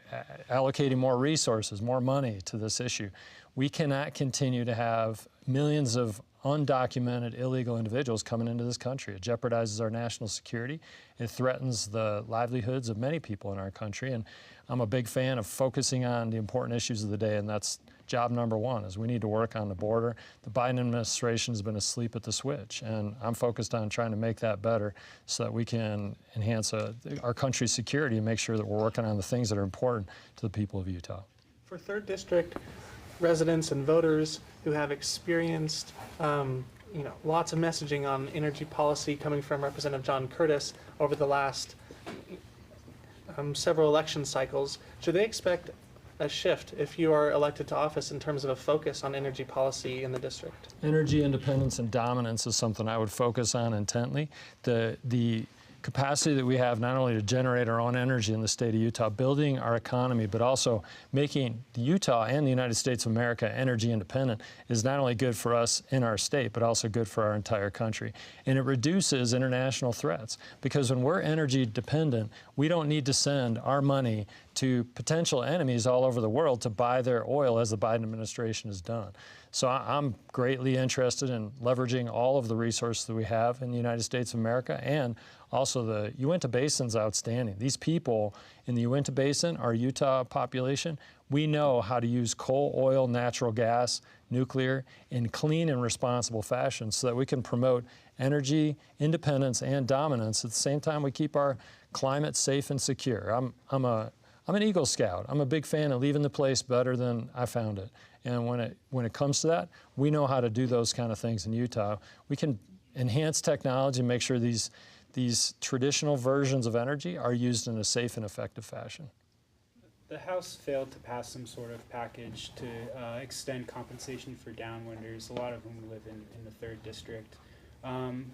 allocating more resources, more money to this issue, we cannot continue to have millions of undocumented illegal individuals coming into this country. It jeopardizes our national security. It threatens the livelihoods of many people in our country. And I'm a big fan of focusing on the important issues of the day, and that's job number one, is we need to work on the border. The Biden administration has been asleep at the switch, and I'm focused on trying to make that better so that we can enhance our country's security and make sure that we're working on the things that are important to the people of Utah. For 3rd District residents and voters who have experienced lots of messaging on energy policy coming from Representative John Curtis over the last several election cycles, should they expect a shift if you are elected to office in terms of a focus on energy policy in the district? Energy independence and dominance is something I would focus on intently. The capacity that we have not only to generate our own energy in the state of Utah, building our economy, but also making Utah and the United States of America energy independent is not only good for us in our state, but also good for our entire country. And it reduces international threats, because when we're energy dependent, we don't need to send our money to potential enemies all over the world to buy their oil, as the Biden administration has done. So I'm greatly interested in leveraging all of the resources that we have in the United States of America, and also the Uinta Basin's outstanding. These people in the Uinta Basin, our Utah population, we know how to use coal, oil, natural gas, nuclear in clean and responsible fashion so that we can promote energy independence and dominance. At the same time, we keep our climate safe and secure. I'm an Eagle Scout. I'm a big fan of leaving the place better than I found it. And when it comes to that, we know how to do those kind of things in Utah. We can enhance technology and make sure these traditional versions of energy are used in a safe and effective fashion. The House failed to pass some sort of package to extend compensation for downwinders, a lot of whom live in the 3rd District.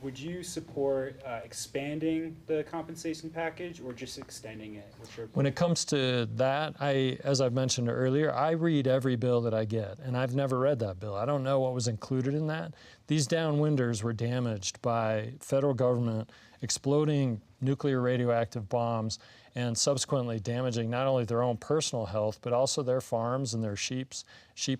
Would you support expanding the compensation package or just extending it? When it comes to that, as I've mentioned earlier, I read every bill that I get, and I've never read that bill. I don't know what was included in that. These downwinders were damaged by federal government exploding nuclear radioactive bombs and subsequently damaging not only their own personal health, but also their farms and their sheep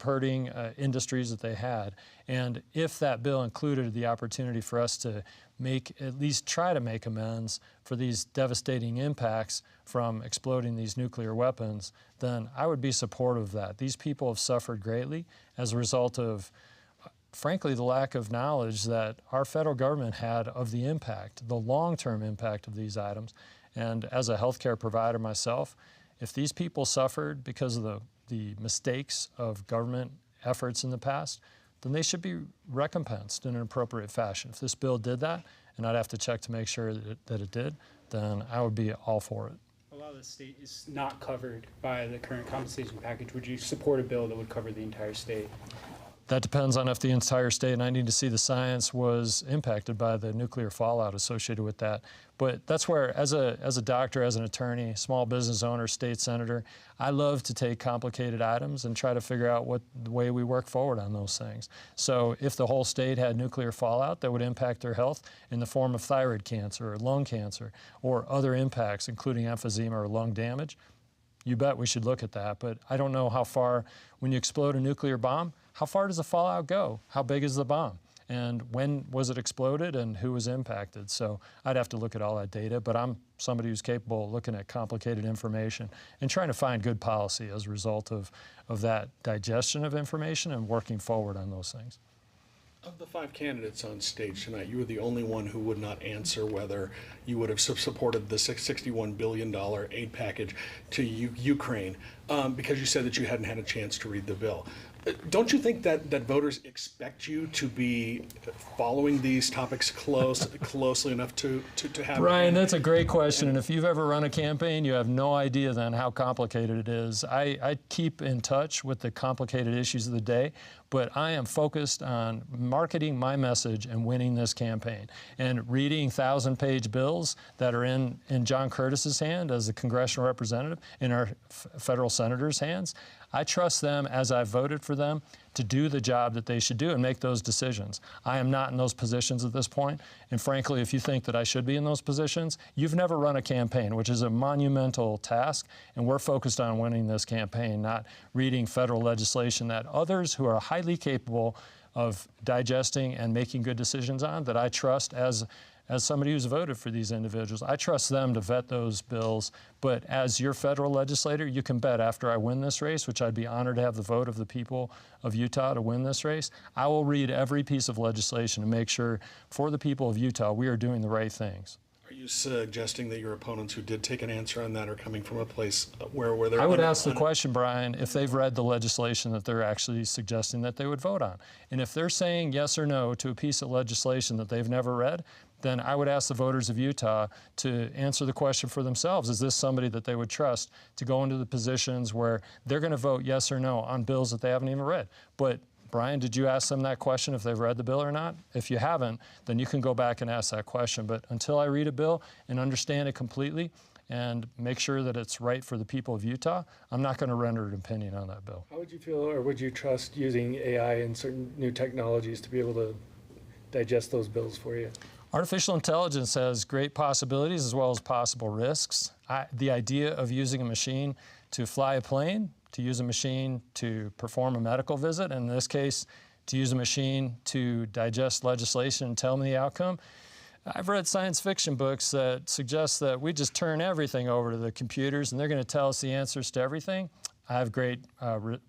herding industries that they had. And if that bill included the opportunity for us to at least try to make amends for these devastating impacts from exploding these nuclear weapons, then I would be supportive of that. These people have suffered greatly as a result of, frankly, the lack of knowledge that our federal government had of the impact, the long-term impact of these items. And as a healthcare provider myself, if these people suffered because of the mistakes of government efforts in the past, then they should be recompensed in an appropriate fashion. If this bill did that, and I'd have to check to make sure that it did, then I would be all for it. A lot of the state is not covered by the current compensation package. Would you support a bill that would cover the entire state? That depends on if the entire state, and I need to see the science, was impacted by the nuclear fallout associated with that. But that's where, as a doctor, as an attorney, small business owner, state senator, I love to take complicated items and try to figure out what the way we work forward on those things. So if the whole state had nuclear fallout that would impact their health in the form of thyroid cancer or lung cancer or other impacts, including emphysema or lung damage, you bet we should look at that. But I don't know how far, when you explode a nuclear bomb, how far does the fallout go? How big is the bomb? and when was it exploded and who was impacted. So I'd have to look at all that data, but I'm somebody who's capable of looking at complicated information and trying to find good policy as a result of that digestion of information and working forward on those things. Of the 5 candidates on stage tonight, you were the only one who would not answer whether you would have supported the $61 billion aid package to Ukraine because you said that you hadn't had a chance to read the bill. Don't you think that voters expect you to be following these topics closely enough to have? Brian, that's a great question. And if you've ever run a campaign, you have no idea then how complicated it is. I keep in touch with the complicated issues of the day, but I am focused on marketing my message and winning this campaign. And reading 1,000-page bills that are in John Curtis's hand as a congressional representative, in our federal senators' hands, I trust them, as I voted for them, to do the job that they should do and make those decisions. I am not in those positions at this point, and frankly, if you think that I should be in those positions, you've never run a campaign, which is a monumental task, and we're focused on winning this campaign, not reading federal legislation that others who are highly capable of digesting and making good decisions on, that I trust as somebody who's voted for these individuals. I trust them to vet those bills, but as your federal legislator, you can bet after I win this race, which I'd be honored to have the vote of the people of Utah to win this race, I will read every piece of legislation and make sure for the people of Utah we are doing the right things. Are you suggesting that your opponents who did take an answer on that are coming from a place where they're... I would ask the question, Brian, if they've read the legislation that they're actually suggesting that they would vote on. And if they're saying yes or no to a piece of legislation that they've never read, then I would ask the voters of Utah to answer the question for themselves. Is this somebody that they would trust to go into the positions where they're going to vote yes or no on bills that they haven't even read? But Brian, did you ask them that question if they've read the bill or not? If you haven't, then you can go back and ask that question. But until I read a bill and understand it completely and make sure that it's right for the people of Utah, I'm not going to render an opinion on that bill. How would you feel, or would you trust using AI and certain new technologies to be able to digest those bills for you? Artificial intelligence has great possibilities as well as possible risks. The idea of using a machine to fly a plane, to use a machine to perform a medical visit, in this case, to use a machine to digest legislation and tell me the outcome. I've read science fiction books that suggest that we just turn everything over to the computers and they're going to tell us the answers to everything. I have great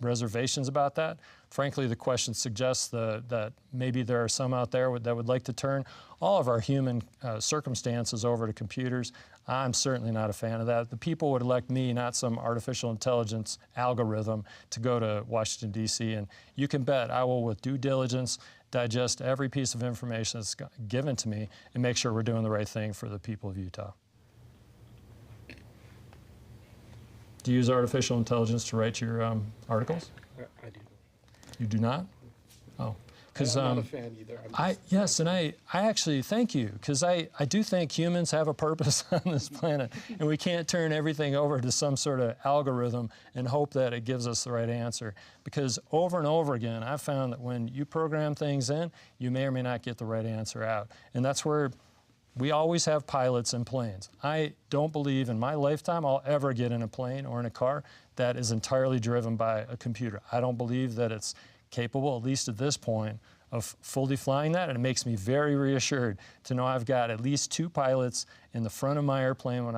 reservations about that. Frankly, the question suggests that maybe there are some out there that would like to turn all of our human circumstances over to computers. I'm certainly not a fan of that. The people would elect me, not some artificial intelligence algorithm, to go to Washington, D.C. And you can bet I will, with due diligence, digest every piece of information that's given to me and make sure we're doing the right thing for the people of Utah. Do you use artificial intelligence to write your articles? I do. You do not? Oh, because I'm not a fan either. Yes, and I actually thank you, because I do think humans have a purpose on this planet, and we can't turn everything over to some sort of algorithm and hope that it gives us the right answer. Because over and over again, I've found that when you program things in, you may or may not get the right answer out, and that's where we always have pilots in planes. I don't believe in my lifetime I'll ever get in a plane or in a car that is entirely driven by a computer. I don't believe that it's capable, at least at this point, of fully flying that, and it makes me very reassured to know I've got at least 2 pilots in the front of my airplane when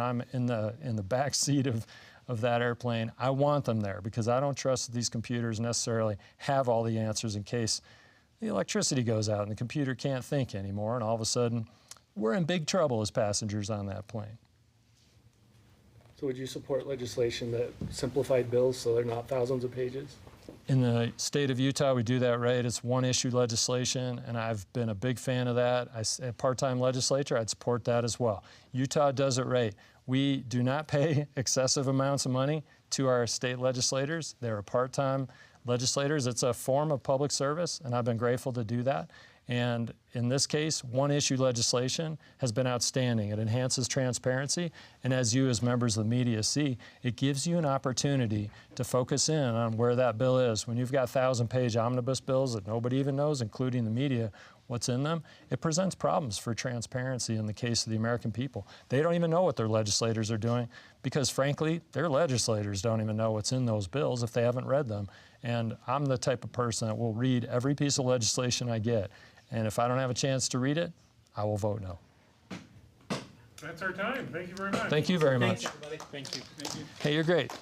I'm in the back seat of that airplane. I want them there because I don't trust that these computers necessarily have all the answers in case the electricity goes out and the computer can't think anymore, and all of a sudden we're in big trouble as passengers on that plane. So would you support legislation that simplified bills so they're not thousands of pages? In the state of Utah, we do that right. It's one-issue legislation, and I've been a big fan of that. A part-time legislature, I'd support that as well. Utah does it right. We do not pay excessive amounts of money to our state legislators. They're part-time legislators. It's a form of public service, and I've been grateful to do that. And in this case, one-issue legislation has been outstanding. It enhances transparency, and as you as members of the media see, it gives you an opportunity to focus in on where that bill is. When you've got 1,000-page omnibus bills that nobody even knows, including the media, what's in them, it presents problems for transparency in the case of the American people. They don't even know what their legislators are doing because, frankly, their legislators don't even know what's in those bills if they haven't read them. And I'm the type of person that will read every piece of legislation I get. And if I don't have a chance to read it, I will vote no. That's our time. Thank you very much. Thank you very much. Thanks, everybody. Thank you. Thank you. Hey, you're great.